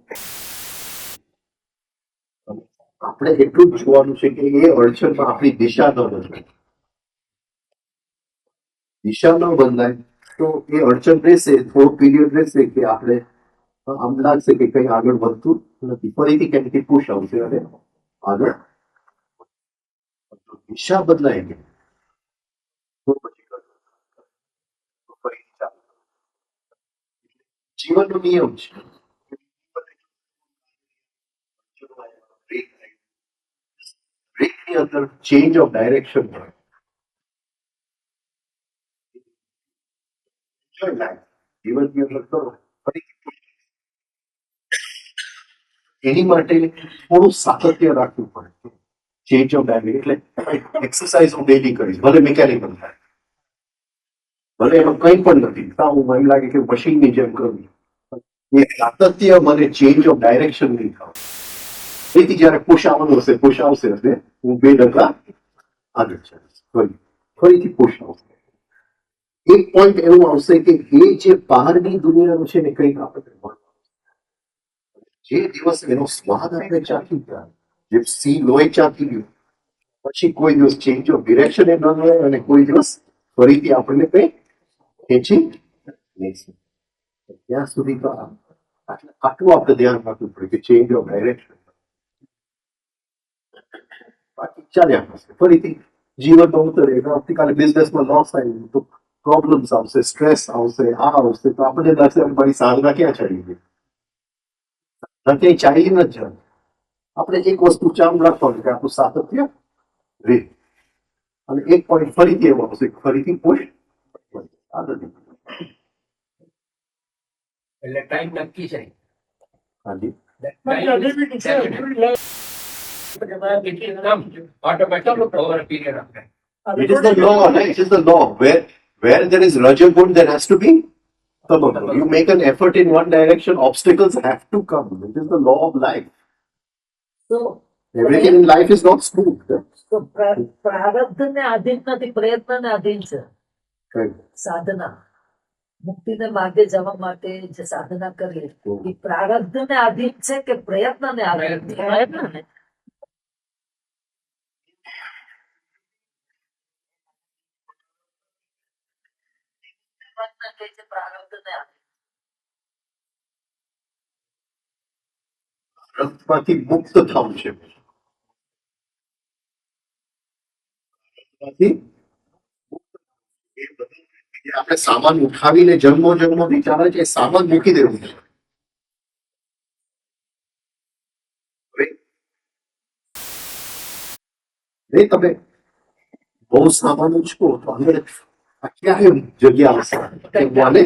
આપણે એટલું જ જોવાનું છે કે એ અડચણમાં આપણી દિશા ન બદલાય. દિશા ન બદલાય તો એ અડચણ રહેશે, થોડો પીરિયડ રહેશે કે આપણે આમ લાગશે કે કઈ આગળ વધતું નથી, ફરીથી કંઈક પુશ આવશે અને આગળ દિશા બદલાય ગઈ તો પછી ફરીથી ચાલુ. જીવનનો નિયમ છે. બ્રેકની અંદર ચેન્જ ઓફ ડાયરેક્શન હોય. જીવનની અંદર કરો ફરીથી એની માટે થોડું સાતત્ય રાખવું પડે. ચેન્જ ઓફ ડાયરેક્શન એટલે એક્સરસાઇઝ હું ડેલી કરીશ, ભલે મિકેનિકલ થાય, ભલે એમાં કંઈ પણ નથી, હું એમ લાગે કે મશીનની જેમ કરું, એ સાતત્ય મને ચેન્જ ઓફ ડાયરેક્શન નહીં થાય. તેથી જયારે પુશ આવવાનું હશે, પુશ આવશે એટલે હું 2 ડગલા આગળ ચાલીશ, ફરીથી પુશ આવશે. એક પોઈન્ટ એવું આવશે કે એ જે બહારની દુનિયાનું છે ને કંઈક આપણે મળવાનું. જે દિવસ એનો સ્વાદ આપણે ચાખી ગયા, જે સી લોહી ચાખી ગયું, પછી કોઈ દિવસ ચેન્જ ઓફ ડિરેક્શન એ ન મળે અને કોઈ દિવસ ફરીથી આપણને કઈ ખેંચી નહીં. ત્યાં સુધી તો આટલું આપણે ધ્યાન રાખવું પડે કે ચેન્જ ઓફ ડાયરેક્શન. બાકી ચાલ્યા કરશે, ફરીથી જીવનમાં ઉતરે. આવતીકાલે બિઝનેસમાં લોસ આવ્યું તો પ્રોબ્લેમ્સ આવશે, સ્ટ્રેસ આવશે, આ આવશે તો આપણે લાગશે મારી સાધના ક્યાં ચાલી ગઈ. ક્યાંય ચાલી ન જાય. આપણે એક વસ્તુ ચાલુ રાખવાનું કે આપણું સાતત્ય રે, અને એક પોઈન્ટ ફરીથી એવો આવશે, ફરીથી પુશ આગળ. એટલે ટાઈમ નક્કી છે. હાજી, Automatically over a period of time. it is the law, right? It is the law. Where there is Rajaguna, there has to be Tamaguna. You make an effort in one direction, obstacles have to come. It is the law of life. So, Everything in life is not smooth. so પ્રારબ્ધને આધીન નથી, પ્રયત્નને આધીન છે Correct. સાધના. મુક્તિને માર્ગે જવા માટે જે સાધના કરીએ એ પ્રારબ્ધને આધીન છે કે પ્રયત્નને આધીન છે? પ્રયત્નને. પ્રારબ્ધને આધીન. ગ્રંથમાંથી મુક્ત થવું છે. ગ્રંથમાંથી એ બધું જે આપણે સામાન ઉઠાવીને જન્મો વિચારે છે એ સામાન મૂકી દેવું છે. હવે નહીં તમે બહુ સામાન ઉચકો તો અંદર આ ક્યારે જગ્યા હશે કે મને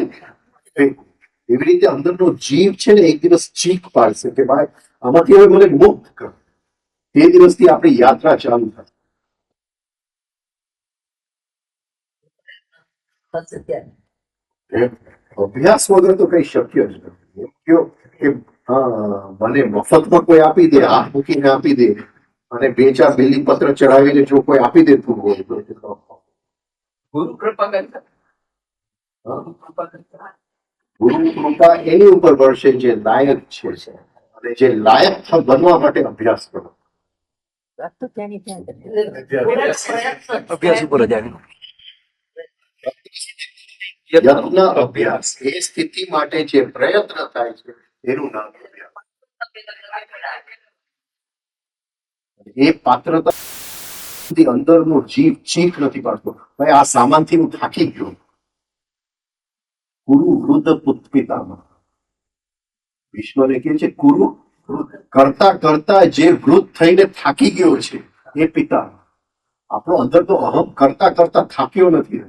એવી રીતે અંદરનો જીવ છે ને એક દિવસ ચીક પાડશે કે ભાઈ આમાંથી હવે મને મુક્ત કર. તે દિવસથી આપણી યાત્રા ચાલુ થશે. થશે ત્યારે. અભ્યાસ વગર તો કઈ શક્ય જ નથી. એમ કયો કે હા મને મફતમાં કોઈ આપી દે, હાથ મૂકીને આપી દે અને 2-4 બિલ્ડિંગ પત્ર ચડાવીને જો કોઈ આપી દેતું હોય તો ગુરુ કૃપા કરતા. ગુરુ કૃપા એની ઉપર વળશે જે લાયક છે અને જે લાયક બનવા માટે અભ્યાસ કરો. વાત તો ત્યાંની ત્યાં જ. અભ્યાસ ઉપર જ આવ્યું. યત્ન અભ્યાસ એ સ્થિતિ માટે જે પ્રયત્ન થાય છે એનું નામ અભ્યાસ. એ પાત્રતા અંદરનો જીવ ચીક નથી પાડતો ભાઈ આ સામાનથી હું થાકી ગયો. કુરુ વૃદ્ધ પુત્પિતામાં વિશ્વને કહે છે કુરુ કરતા કરતા જે વૃદ્ધ થઈને થાકી ગયો છે એ પિતા. આપણો અંદર તો અહમ કરતા કરતા થાક્યો નથી,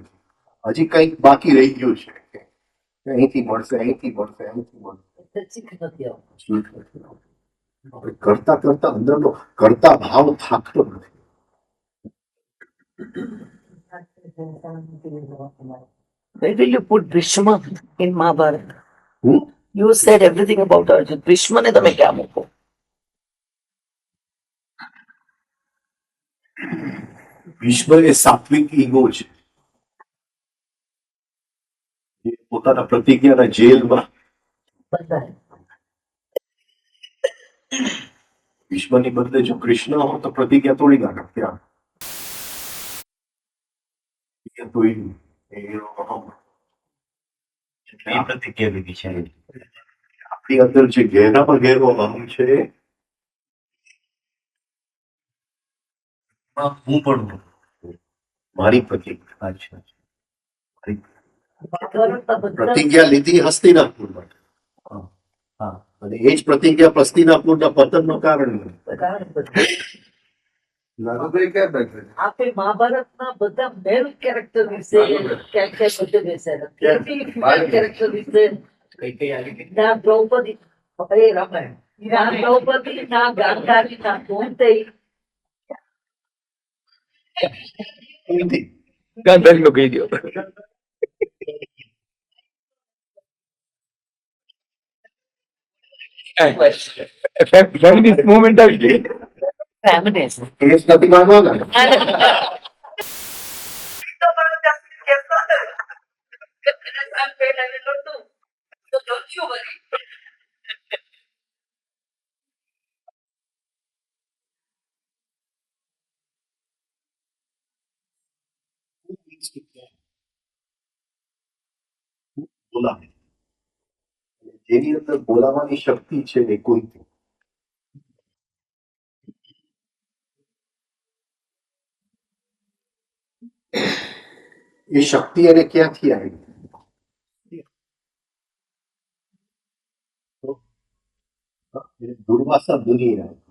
હજી કંઈક બાકી રહી ગયું છે. અહીંથી મળશે, અહીંથી મળશે, અહીંથી મળશે. ચીક નથી આવતું. ચીક નથી આવતું. કરતા કરતા અંદરનો કરતા ભાવ થાકતો નથી. Where will you put Bhishma in Mahabharata? હું You said everything about Arjun. Bhishma ને તમે ક્યાં મૂકો? વિશ્વ એ સાત્વિક ઈગો છે જે પોતાના પ્રતિજ્ઞાના જેલમાં બધા વિશ્વની બદલે જો કૃષ્ણ હો તો પ્રતિજ્ઞા તોડી નાખે. ત્યાં પ્રતિજ્ઞા તોડી એનો અહમ. એ પ્રતિક્રિયા લીધી છે. આપણી અંદર જે ગહેરામાં ગહેરો અહમ છે હું પણ મારી પ્રતિજ્ઞા. અચ્છા વાતાવરણના બધા પ્રતિજ્ઞા લીધી હસ્તિનાપુર માટે હા અને એ જ પ્રતિજ્ઞા હસ્તિનાપુરના પતનનું કારણ બની. કારણ બધા. નાનુભાઈ ક્યાં બેઠે છે? આપે મહાભારતના બધા મેલ કેરેક્ટર વિશે ક્યાં ક્યાં બધું બેસાડ્યા. ફિમેલ કેરેક્ટર વિશે કઈ આવી ગઈ. ના દ્રૌપદી, એ રામાયણ, ના દ્રૌપદી, ના ગાંધારી, ના કુંતી. નથી. ગાંધારી નો કહી દો. ફેમિનિસ્ટ મુવમેન્ટ આવી ગઈ. Feminist. કેસ નથી માનવાના. તો don't you worry. બોલાવે. જેની અંદર બોલાવાની શક્તિ છે એ કોઈ એ શક્તિ એને ક્યાંથી આવી? દુર્વાસા મુનિ આવી.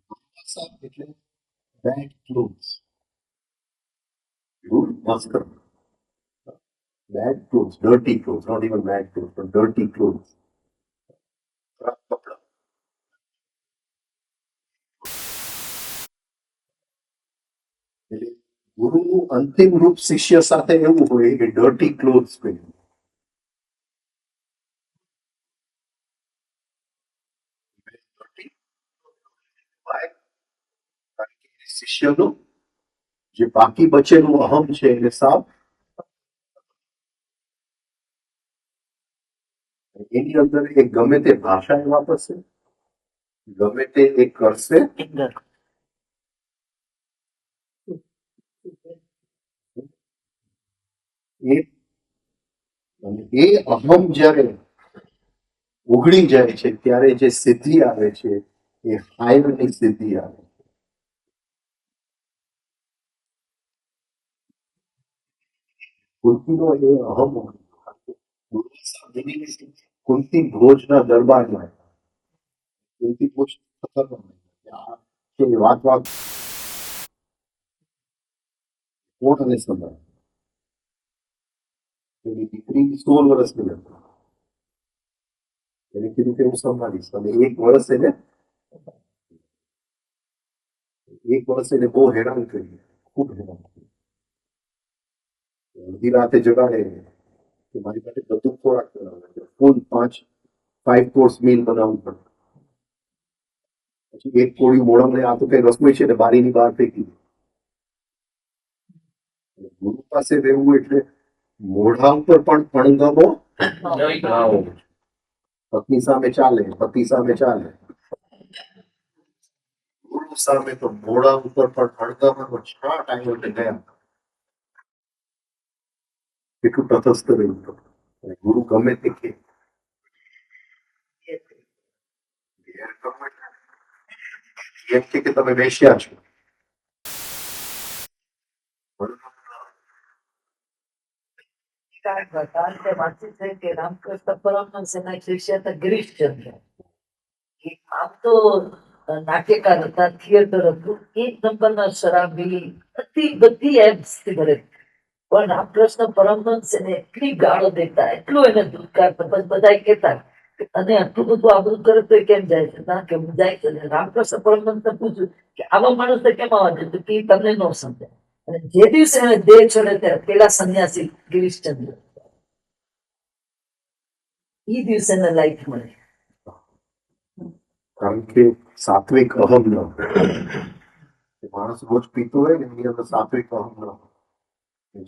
દુર્વાસા એટલે બેડ ક્લોથ્સ. વસ્ત્ર. Bad clothes, dirty clothes, not even bad clothes, but dirty clothes. ખરાબ કપડાં. એટલે ગુરુનું અંતિમ રૂપ શિષ્ય સાથે એવું હોય કે ડર્ટી ક્લોથ્સ પહેરી. કારણ કે શિષ્યનું જે બાકી બચેલું અહમ છે એને સાફ એની અંદર એ ગમે તે ભાષા એ વાપરશે, ગમે તે એ કરશે, Anger. એ અને એ અહમ જ્યારે ઓગળી જાય છે ત્યારે જે સિદ્ધિ આવે છે એ હાઈવની સિદ્ધિ આવે છે. કુંતીનો એ અહમ કુંતી ભોજના દરબારમાં કુંતી ભોજ વાત વાત કોણ અને સંભાળ એની દીકરી 16 વર્ષની હતી. એને કીધું કે હું સંભાળીશ અને એક વર્ષ એને બહુ હેરાન કરી, ખૂબ હેરાન કરી. અડધી રાતે જગાડે કે મારી પાસે બધું ખોરાક બનાવે, ફૂલ 5 કોર્સ મીલ બનાવવું પડે. પછી એક કોળી મોડમને આ તો કઈ રસોઈ છે ને બારીની બહાર ફેંકી દે. ગુરુ પાસે રહેવું એટલે મોઢા ઉપર પણ અણગમો ના હોવો. પત્ની સામે ચાલે, પતિ સામે ચાલે, ગુરુ સામે તો મોઢા ઉપર પણ અણગમો છાંટ આવ્યો એટલે ગયા. કેટલું તટસ્થ રહ્યું હતું. અને ગુરુ ગમે તે કે એમ કે તમે વેશ્યા છો. કારણ કે વાંચી છે કે રામકૃષ્ણ પરમહંસ એના શિષ્ય હતા ગિરીશચંદ્ર. એ આમ તો નાટ્યકાર હતા, થિયેટર હતું, એક નંબરના શરાબી, બધી એબ્સ થી ભરેલી. પણ રામકૃષ્ણ પરમહંસ એને એટલી ગાળો દેતા, એટલું એને ધુલકારતા, બસ બધા કહેતા અને આટલું બધું આબરું કરે તો એ કેમ જાય છે? ના કે હું જાય છે. રામકૃષ્ણ પરમહંસને પૂછ્યું કે આવા માણસને કેમ આવવા દે? તો કે ઈ તમને ન સમજાય. અને જે દિવસે એને દેહ છોડે ત્યારે પેલા સંન્યાસી ગિરીશચંદ્ર, ઈ દિવસે એને લાઈફ મળે. કારણ કે સાત્વિક અહમ ન હોય. માણસ રોજ પીતો હોય ને એની અંદર સાત્વિક અહમ ન હોય.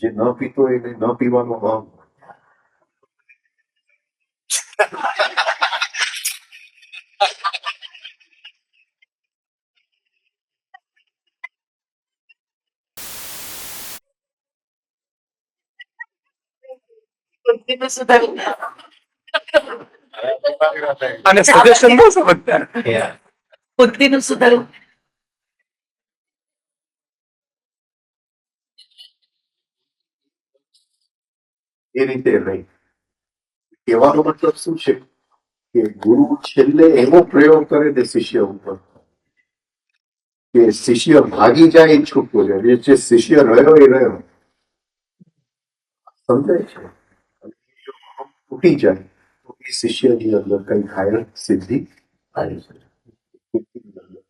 જે ન પીતો હોય એને ન પીવાનો અહમ. કુંતીનું સુધારું. અને સજેશન બહુ સમજદાર. કુંતીનું સુધારું. એ રીતે રહી. કહેવાનો મતલબ શું છે કે ગુરુ છેલ્લે એવો પ્રયોગ કરે તે શિષ્ય ઉપર કે શિષ્ય ભાગી જાય એ છૂટકો જાય. જે શિષ્ય રહ્યો એ રહ્યો. સમજાય છે? તૂટી જાય તો એ શિષ્યની અંદર કઈ ખાયલ સિદ્ધિ આવી છે.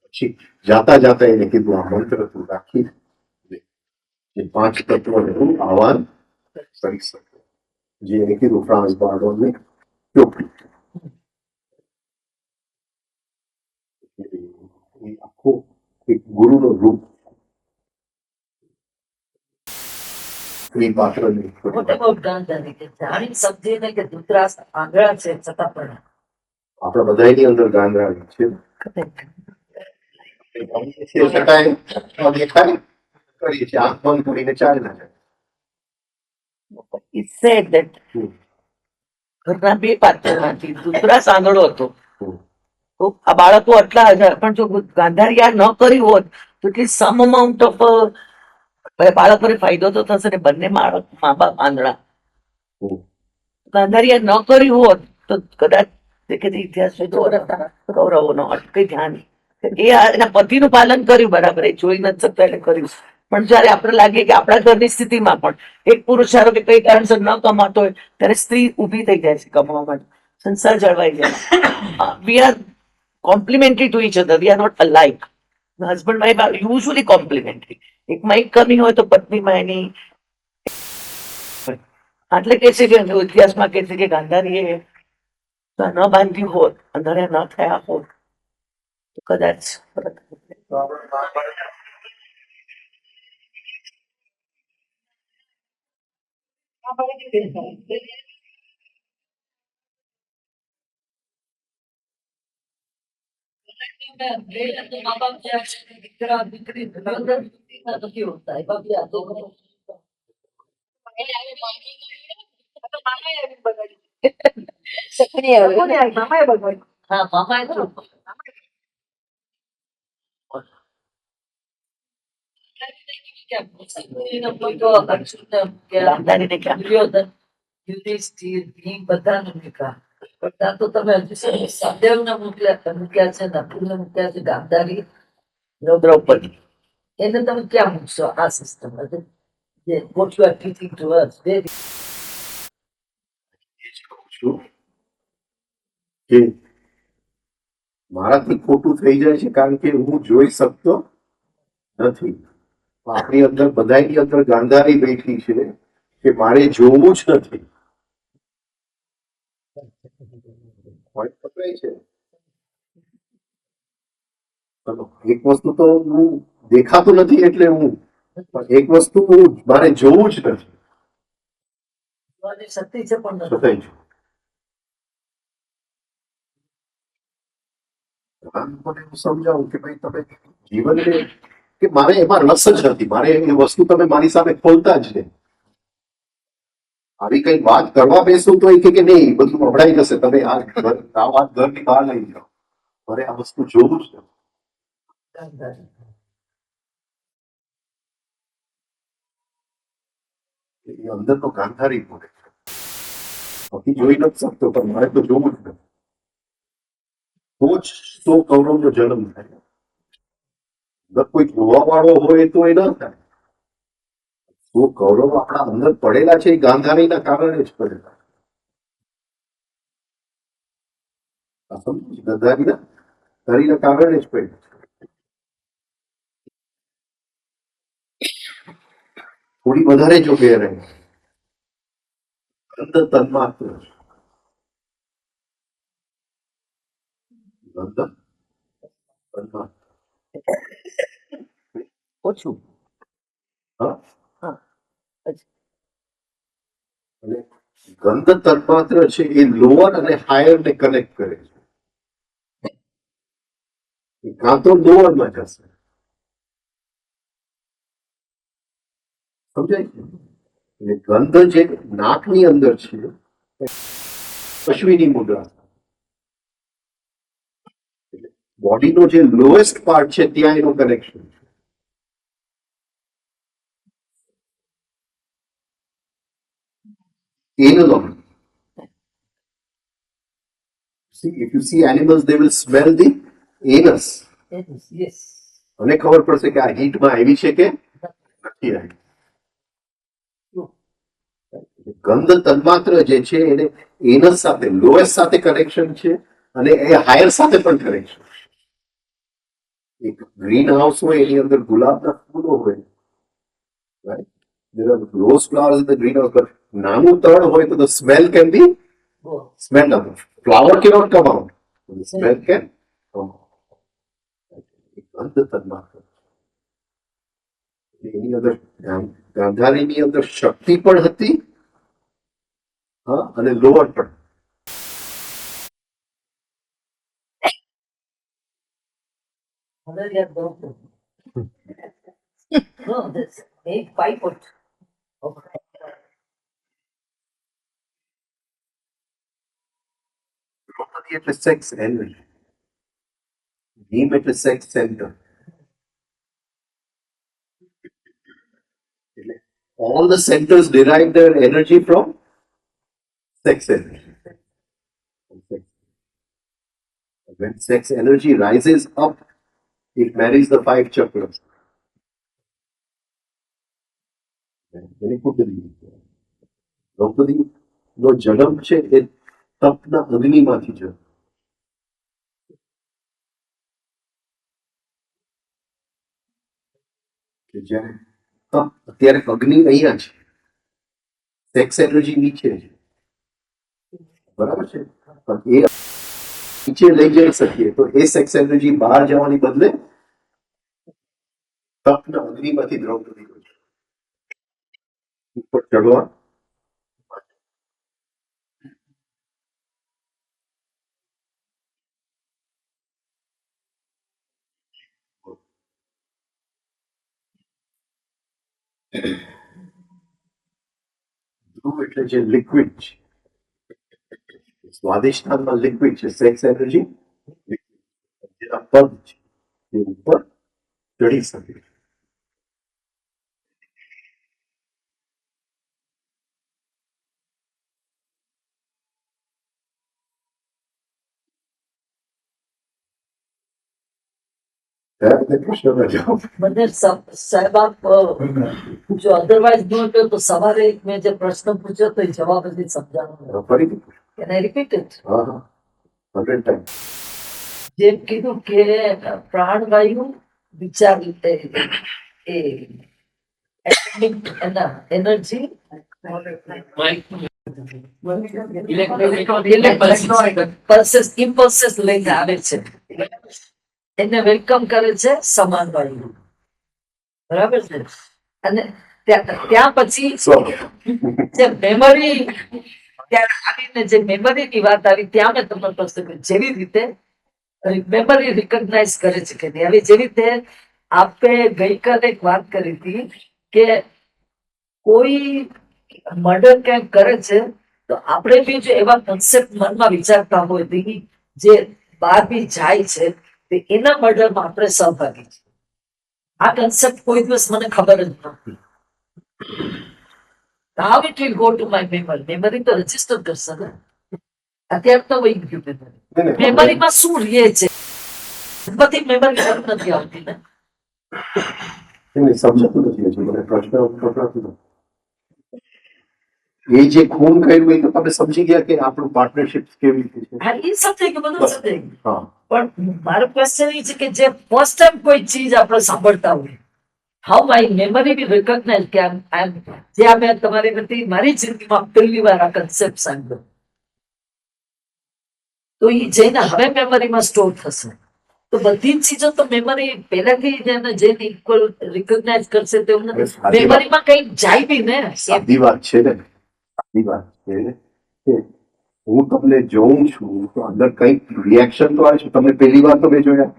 પછી જાતા જાતા એને કીધું આ મંત્ર તું રાખી દે. જે 5 તત્વોનું આહવાન કરી શકે. જે એને કીધું ફ્રાન્સ બાર્ડોનને ચોપડી. એ આખો એક ગુરુનો રૂપ એ પાત્ર મોટે મોટ ગાંધારી કે જાણી સમજીને કે ધૃતરાસ આંધળા છે છતાં પણ આપણા બધાની અંદર ગાંધરાવી છે. છતાંય દેખાય કરીએ છીએ. આંખ બંધ કરીને ચાલે ના જાય. He said that ઘરના 2 પાત્રમાંથી ધૃતરાસ આંધળો હતો. તો આ બાળકો આટલા હજાર, પણ જો ગાંધારી આ ન કર્યું હોત તો કે સમ અમાઉન્ટ ઓફ બાળકોને ફાયદો તો થશે ને. બંને મા બાપ આંધળા. ગાંધારી આ ન કર્યું હોત તો કદાચ ઇતિહાસ કૌરવોનો કઈ ધ્યાન. એ એના પતિનું પાલન કર્યું બરાબર, એ જોઈ નથી શકતા એટલે કર્યું. પણ જયારે આપણે લાગે કે આપણા ઘરની સ્થિતિમાં પણ એક પુરુષ ધારો કે કઈ કારણસર ન કમાતો હોય ત્યારે સ્ત્રી ઊભી થઈ જાય છે કમાવા માટે, સંસાર જળવાઈ જાય. We are complementary to each other, we are not alike. Husband wife are usually complementary. એકમાં એક કમી હોય તો પત્નીમાં એની. એટલે કે છે કે ઇતિહાસમાં કે છે કે ગાંધારીએ ન બાંધ્યું હોત, અંધાર્યા ન થયા હોત તો કદાચ મા બાપ દીકરા દીકરી નથી હોતા. એ બાપ મામાએ આવીને બગાડી. સખણી આવે. કોને આવી? મામાએ બગાડી. હા મામાએ તો ગાંધારીને ક્યાં દુર્યોધન, યુધિષ્ઠિર, ભીમ બધાને મૂક્યા. પણ ત્યાં તો તમે હજુ સુધી સહદેવને મૂક્યા છે, નકુલને મૂક્યા છે, ગાંધારી, દ્રૌપદી એને તમે ક્યાં મૂકશો આ સિસ્ટમ? જે what you are teaching to us, very એ જ કહું છું કે મારાથી ખોટું થઈ જાય છે કારણ કે હું જોઈ શકતો નથી. આપણી અંદર બધાની અંદર ગાંધારી બેઠી છે કે મારે જોવું જ નથી. Point પકડાય છે. ચલો, એક વસ્તુ તો હું દેખાતું નથી એટલે હું, પણ એક વસ્તુ મારે જોવું જ નથી જોવાની શક્તિ છે પણ નથી. છતાંય છું. ઘણા લોકોને હું સમજાવું કે ભાઈ તમે જીવનને કે મારે એમાં રસ જ નથી, મારે એ વસ્તુ તમે મારી સામે ખોલતા જ નહીં. આવી કઈ વાત કરવા બેસું તો એ કે નહીં બધું અભડાઈ જશે, તમે આ વાત ઘરની બહાર લઈ જાઓ. મારે આ વસ્તુ જોવું જ નથી. ગાંધારી. એ અંદર તો ગાંધારી બોલે છે. બાકી જોઈ નથી શકતો પણ મારે તો જોવું જ નથી. તો જ 100 કૌરવનો જન્મ થાય. અગર કોઈ જોવા વાળો હોય તો એ ન થાય. 100 કૌરવ આપણા અંદર પડેલા છે એ ગાંધારીના કારણે જ પડેલા. આ સમજો છો? ગાંધારીના કારણે જ પડેલા. થોડી વધારે જો ગેરહાઈ ગંધ તન્માત્ર છે. ગંધ તન્માત્ર. ઓછું હા? હા અને ગંધ તન્માત્ર છે એ લોઅર અને હાયર ને કનેક્ટ કરે છે. એ કાં તો લોઅરમાં જશે, સમજાય છે? એટલે ગંધ જે નાકની અંદર છે અશ્વિની મુદ્રા, બોડીનો જે લોએસ્ટ પાર્ટ છે ત્યાં એનું કનેક્શન છે. Anal organ. See, if you see animals, they will smell the anus. Yes. અને ખબર પડશે કે આ હીટમાં આવી છે કે નથી આવી. ગંધ તન્માત્ર જે છે એને એનસ સાથે લોએસ્ટ સાથે કનેક્શન છે અને એ હાયર સાથે પણ કનેક્શન છે. એક ગ્રીન હાઉસ હોય એની અંદર ગુલાબના ફૂલો હોય, right? There are rose flowers in the greenhouse, but નાનું તળ હોય તો the smell can be smell of it. Flower cannot come out. The smell can come out. ગંધ તન્માત્ર. એની અંદર ગાંધારીની અંદર શક્તિ પણ હતી, હા, અને લોઅર પણ. હવે યાર બહુ no, this એક પાઇપોટ. દ્રૌપદી એટલે સેક્સ એનર્જી, ભીમ એટલે સેક્સ સેન્ટર. એટલે all the centers derive their energy from sex energy. When sex energy rises up, it marries the 5 chakras. Very good. Draupadi નો જન્મ છે એ તપના અગ્નિમાંથી જન્મ. કે જ્યારે તપ અત્યારે અગ્નિ અહીંયા છે, સેક્સ એનર્જી નીચે છે, બરાબર છે, પણ એ નીચે લઈ જઈ શકીએ તો એ સેક્સ એનર્જી બહાર જવાની બદલે તપના અગ્નિમાંથી દ્રૌપદી ઉપર ચડવા ધ્રુવ એટલે જે લિક્વિડ છે, સ્વાદિષ્ટાનમાં લિક્વિડ છે, સેક્સ એનર્જી જેના પદ છે એ ઉપર ચડી શકે છે. ત્યાં બધા પ્રશ્નનો જવાબ મને સાહેબ આપ જો અધરવાઇઝ નો હતો તો સવારે મેં જે પ્રશ્ન પૂછ્યો તો એ જવાબ હજી સમજાણો ફરીથી કેન આઈ રિપીટ ઇટ હા હા 100 ટાઈમ જેમ કીધું કે પ્રાણવાયુ વિચાર એના એનર્જી ઇમ્પલ્સીસ લઈને આવે છે એને વેલકમ કરે છે સમાન વાયુ બરાબર છે અને ત્યાં પછી જે મેમરી ત્યારે આવીને જે મેમરીની વાત આવી ત્યાં મેં તમને પ્રશ્ન કર્યો જેવી રીતે મેમરી રિકગ્નાઇઝ કરે છે કે નહીં હવે જેવી રીતે આપે ગઈકાલે એક વાત કરી હતી કે કોઈ મર્ડર ક્યાંક કરે છે તો આપણે બી જો એવા કન્સેપ્ટ મનમાં વિચારતા હોય તો ઈ જે બહાર બી જાય છે તો એના મર્ડરમાં આપણે સહભાગી છે આ કન્સેપ્ટ કોઈ દિવસ મને ખબર જ નહોતી How it will go to my memory? Memory તો રજીસ્ટર કરશે ને અત્યારે તો વહી ગયું મેમરી મેમરીમાં શું રહે છે બધી મેમરી નથી આવતી ને એમને સમજાતું નથી હજુ મને પ્રશ્ન નથી. એ જે ખૂન કર્યું એ તો તમે સમજી ગયા કે આપણું પાર્ટનરશિપ કેવી રીતે છે. હા એ સમજાય કે બધું સમજાય હા પણ મારો ક્વેશ્ચન એ છે કે જે ફર્સ્ટ ટાઈમ કોઈ ચીજ આપણે સાંભળતા હોય how my memory be recognize કે જે મેં તમારી બધી મારી જિંદગીમાં પહેલી વાર આ કન્સેપ્ટ સાંભળ્યો તો એ જઈને હવે મેમરીમાં સ્ટોર થશે તો બધી જ ચીજો તો મેમરી પહેલાથી જેને જેને ઇક્વલ રિકોગ્નાઇઝ કરશે તો મેમરીમાં કઈ જાય બી ને સાદી વાત છે ને સાદી વાત છે કે હું તમને જોઉં છું તો અંદર કંઈક રિએક્શન તો આવે છે. તમને પહેલી વાર તો મેં જોયા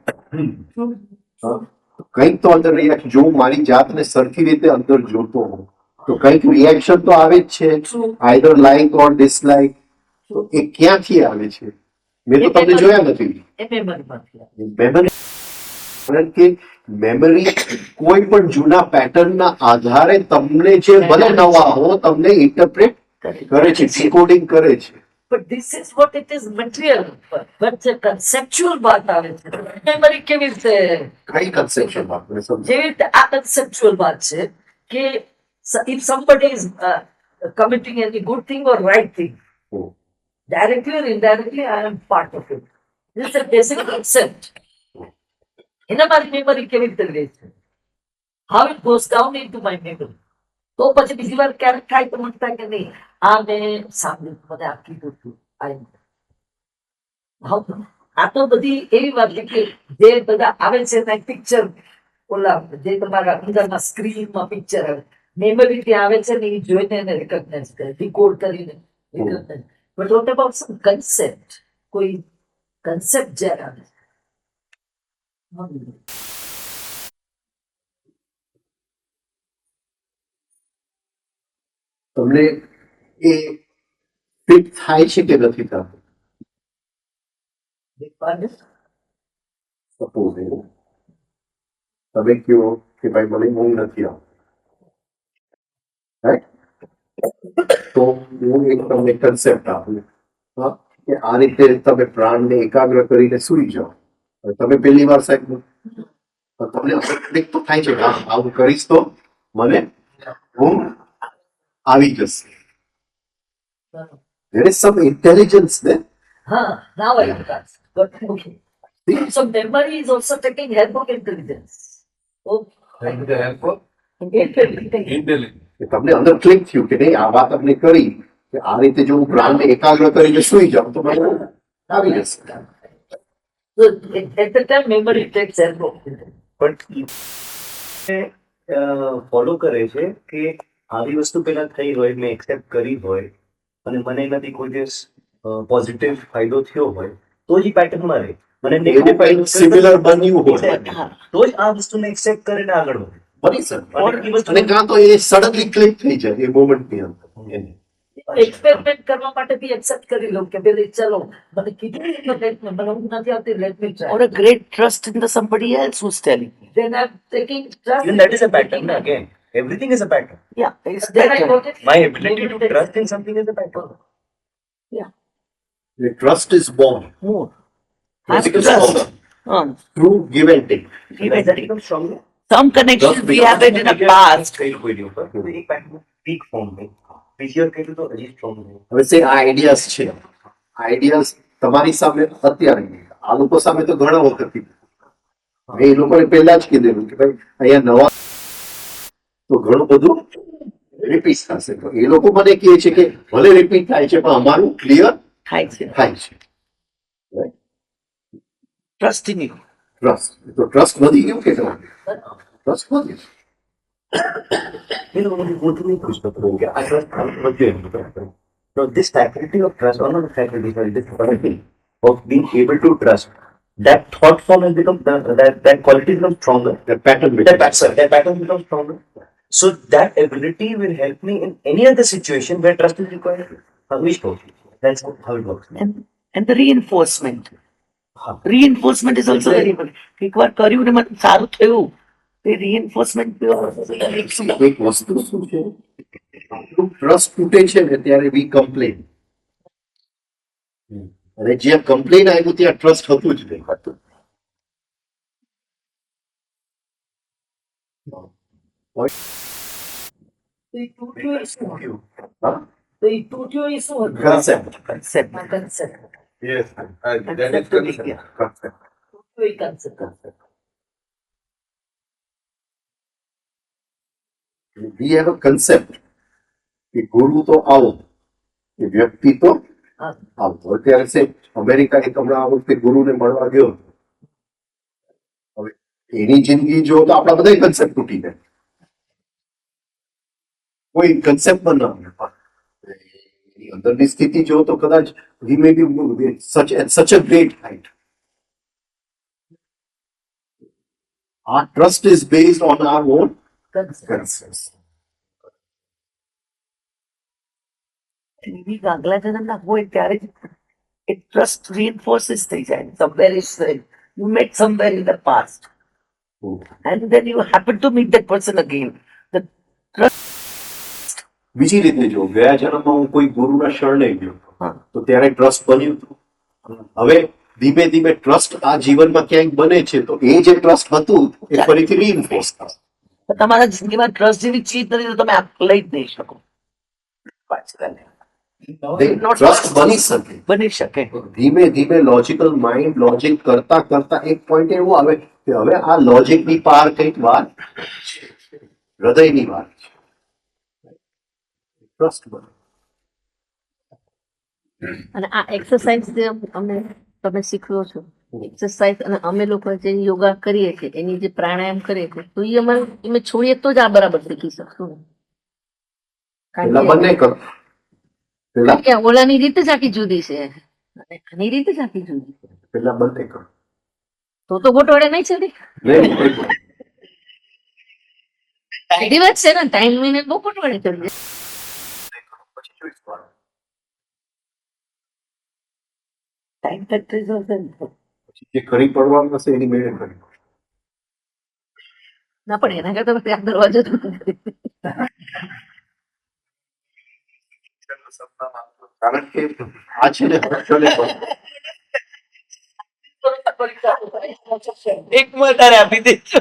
હા કંઈક તો અંદર રિએક્શન જો હું મારી જાતને સરખી રીતે અંદર જોતો હોઉં તો કંઈક રિએક્શન તો આવે જ છે આઈધર લાઈક ઓર ડિસલાઈક. તો એ ક્યાંથી આવે છે મેં તો તમને જોયા નથી. એ મેમરીમાંથી મેમરી કારણ કે મેમરી કોઈ પણ જૂના પેટર્નના આધારે તમને જે ભલે નવા હો તમને ઇન્ટરપ્રેટ કરે છે ડીકોડિંગ કરે છે. But this is what it is material. But the conceptual વાત આવે છે મેમરી કેવી રીતે કઈ કન્સેપ્શન વાત મને સમજો. જેવી રીતે આ conceptual વાત છે કે if somebody is committing any good thing or right thing, directly or indirectly I am part of it. This is a basic concept. એના મારી મેમરી કેવી રીતે લે છે how it goes down into my memory. તો પછી બીજી વાર ક્યારેક થાય તો મને થાય કે નહીં આ મેં સાંભળ્યું મને આ કીધું હતું આ તો બધી એવી વાત છે કે જે બધા આવે છે એના પિક્ચર ઓલા જે તમારા અંદરના સ્ક્રીનમાં પિક્ચર આવે મેમરી ત્યાં આવે છે ને એ જોઈને એને રિકોગ્નાઇઝ કરે ડીકોડ કરીને recognize but what about some concept કોઈ કન્સેપ્ટ જ્યારે આવે છે તમને એ ફિટ થાય છે કે નથી થતું. સપોઝ એવું તમે કહો કે ભાઈ મને ઊંઘ નથી આવતી રાઈટ તો હું એક તમને કન્સેપ્ટ આપું હા કે આ રીતે તમે પ્રાણને એકાગ્ર કરીને સૂઈ જાઓ. તમે પહેલી વાર સાહેબ તમને ક્લિક તો થાય છે કે આવું કરીશ તો મને ઊંઘ આવી જશે. There is some intelligence there. Now I understand. But okay. So memory is also taking help of intelligence. Okay. કે તમને અંદર ક્લિક થયું કે નહીં આ વાત આપણે કરી કે આ રીતે જો હું પ્રાણને એકાગ્ર કરીને સૂઈ જાઉં તો મને આવી જશે. So at the time memory takes help of intelligence. પણ ફોલો કરે છે કે આવી વસ્તુ પેલા થઈ હોય મેં એક્સેપ્ટ કરી હોય અને મને એનાથી કોઈ દિવસ પોઝિટિવ ફાયદો થયો હોય તો જ પેટર્નમાં રહે મને નેગેટિવ સિમિલર બન્યું હોય તો જ આ વસ્તુને એક્સેપ્ટ કરીને આગળ વધે બની શકે અને કાં તો એ સડનલી ક્લિક થઈ જાય એ મોમેન્ટની અંદર એક્સપેરિમેન્ટ કરવા માટે બી એક્સેપ્ટ કરી લો કે પેલી ચલો મને કીધું તો મને ઊંઘ નથી આવતી let me Or try a great trust in the somebody else who's telling you. then I'm taking trust Even that is a pattern again. Everything is a pattern. Yeah, it's then I that. got it. My ability to trust in something is a pattern. The trust is born More. Have Physical trust. strong. through give and take. Give and That take. becomes stronger. Some connections we have it in the past. कई लोग video पर तो एक pattern peak form में पीछे और कहीं तो अजीब स्ट्रॉन्ग है હવે છે આઈડિયાસ છે આઈડિયાસ તમારી સામે અત્યારે નહીં. આ લોકો સામે તો ઘણા વખતથી મેં એ લોકોને પહેલા જ કીધેલું કે ભાઈ અહીંયા નવા તો ઘણું બધું રિપીટ થશે. તો એ લોકો મને કહે છે કે ભલે રિપીટ થાય છે પણ અમારું ક્લિયર Hi, sir. થાય છે. Trust in you. ટ્રસ્ટ તો ટ્રસ્ટ વધી ગયું કે ટ્રસ્ટ વધી ગયું. ये लोगों ने वो तो नहीं पूछता तो क्या I trust what you have. So this faculty of trust, or not the faculty, sorry, this quality of being able to trust, that thought form has become that quality becomes stronger. The pattern That pattern becomes stronger. So that ability will help me in any other situation where trust is required. That's how it works. And the reinforcement. હા. Reinforcement is also very important. એક વાર કર્યું ને મને સારું થયું તે reinforcement બી એક વસ્તુ શું છે આપણું ટ્રસ્ટ તૂટે છે ને ત્યારે વી કમ્પ્લેન અને જ્યાં કમ્પ્લેન આવ્યું ત્યાં ટ્રસ્ટ હતું જ નહીં. The tutu is what? હા? The tutu is what? Concept. concept. My concept. Yes, that is Concept to be concept. clear. Concept. Tutu is concept. We have a concept કે ગુરુ તો આવો કે વ્યક્તિ તો આવતો. અત્યારે છે અમેરિકા એક હમણાં આ વખતે ગુરુને મળવા ગયો હતો. હવે એની જિંદગી જો તો આપણા બધા કન્સેપ્ટ તૂટી જાય. કોઈ કન્સેપ્ટ પણ ના હોય. એની અંદરની સ્થિતિ જો તો કદાચ he may be such a great height. Our trust is based on our own concepts. એવી આગલા જન્મના હોય ત્યારે it trust reinforces થઈ જાય. Somewhere is you met somewhere in the past and then you happen to meet that person again. The બીજી રીતે જો ગયા જન્મમાં હું કોઈ ગુરુના શરણે ગયો હા. તો ત્યારે ટ્રસ્ટ બન્યું હતું. હવે ધીમે ધીમે ટ્રસ્ટ આ જીવનમાં ક્યાંક બને છે તો એ જે ટ્રસ્ટ હતું એ ફરીથી રીઇન્ફોર્સ થાય. તમારા જિંદગીમાં ટ્રસ્ટ જેવી ચીજ નથી તો તમે લઈ જ નહીં શકો. ટ્રસ્ટ બની શકે. બની શકે. ધીમે ધીમે લોજિકલ માઇન્ડ લોજિક કરતા કરતા એક પોઈન્ટ એવું આવે કે હવે આ લોજિકની પાર કઈક વાત છે. હૃદયની વાત છે. ટ્રસ્ટ બને. અને આ એક્સરસાઇઝ જે અમે તમે શીખવો છો એક્સરસાઇઝ અને અમે લોકો જે યોગા કરીએ છીએ એની જે પ્રાણાયામ કરીએ છીએ તો એ અમારે અમે છોડીએ તો જ આ બરાબર શીખી શકશું ને. પેલા કારણ બંને કરો. પેલા કે ઓલાની રીત જ આખી જુદી છે અને આની રીત જ આખી જુદી છે પેલા બંને કરો. તો ગોટવાડે નહીં ચડી નહીં, સીધી વાત છે ને ટાઈમ મહિને બહુ ગોટવાડે ચડી જાય. પછી જોઈશ પાછું. ટાઈમ ફેક્ટર પછી જે ખરી પડવાનું હશે એની મેળે કરી. ના પણ એના કરતા પછી આ દરવાજો જ બંધ કરી દે. કારણ કે આ છે ને હર્ષને પણ એક વધારે આપી દેજો.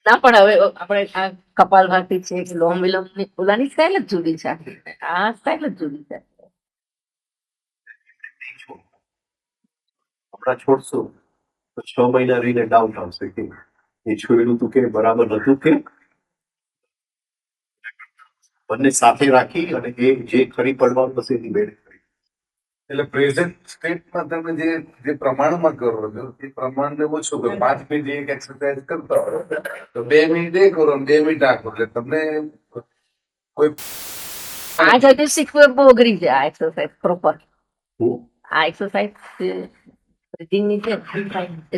ના પણ હવે આપણે આ કપાલભાતી છે કે લોમ વિલોમ ની ઓલાની સ્ટાઇલ જ જુદી છે આખી. આ સ્ટાઇલ જ જુદી છે. હમણાં છોડશો તો 6 મહિના રહીને ડાઉટ આવશે કે એ છોડ્યું તું કે બરાબર નતું કે બંને સાથે રાખી અને એ જે ખરી પડવાનું હશે એની મેળે કરી. એટલે પ્રેઝન્ટ સ્ટેટમાં તમે જે પ્રમાણમાં કરો છો એ પ્રમાણને ઓછું કરો. 5 મિનિટ એક એક્સરસાઇઝ કરતા હોય તો 2 મિનિટ એ કરો ને 2 મિનિટ આ કરો એટલે તમને કોઈ આ જગ્યાએ શીખવું બહુ અઘરી છે આ એક્સરસાઇઝ પ્રોપર. હમ. આ એક્સરસાઇઝ બ્રીથિંગની છે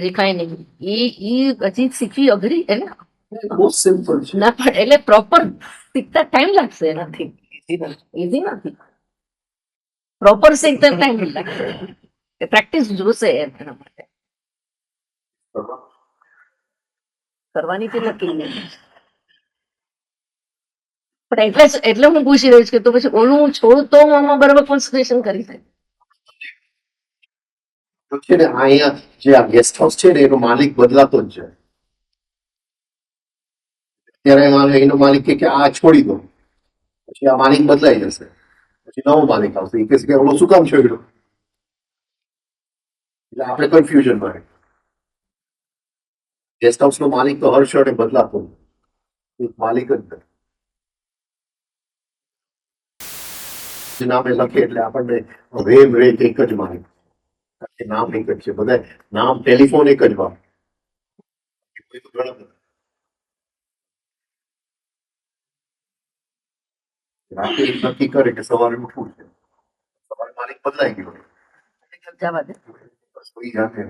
રિફાઇનિંગ એ હજી શીખવી અઘરી એટલે બહુ સિમ્પલ છે. ના પણ એટલે પ્રોપર શીખતા ટાઈમ લાગશે એનાથી. ઇઝી નથી. પ્રોપર શીખતા ટાઈમ લાગશે, પ્રેક્ટિસ જોશે એના માટે. કરવાની કે નક્કી નહીં. પણ એટલે હું પૂછી રહી છું કે તો પછી ઓલું હું છોડું તો હું આમાં બરાબર કોન્સન્ટ્રેશન કરી શકું. તો છે ને અહીંયા જે આ ગેસ્ટ હાઉસ છે ને એનો માલિક બદલાતો જ છે. ત્યારે એનો માલિક કે આ છોડી દો, પછી આ માલિક બદલાઈ જશે, પછી નવો માલિક આવશે, એ કહેશે કે ઓલો શું કામ છોડ્યો, એટલે આપણે કન્ફ્યુઝન માં. ગેસ્ટ હાઉસ નો માલિક તો હર ક્ષણે બદલાતો એક માલિક જ નથી. નામે લખે એટલે આપણને રેમ રેત એક જ માલિક, નામ એક જ છે, બધા નામ ટેલિફોન એક જ વાર. રાતે નક્કી કરે કે સવારે ઉઠવું છે, સવારે માલિક બદલાઈ ગયો, જવા દે. બસ સુઈ જાતે.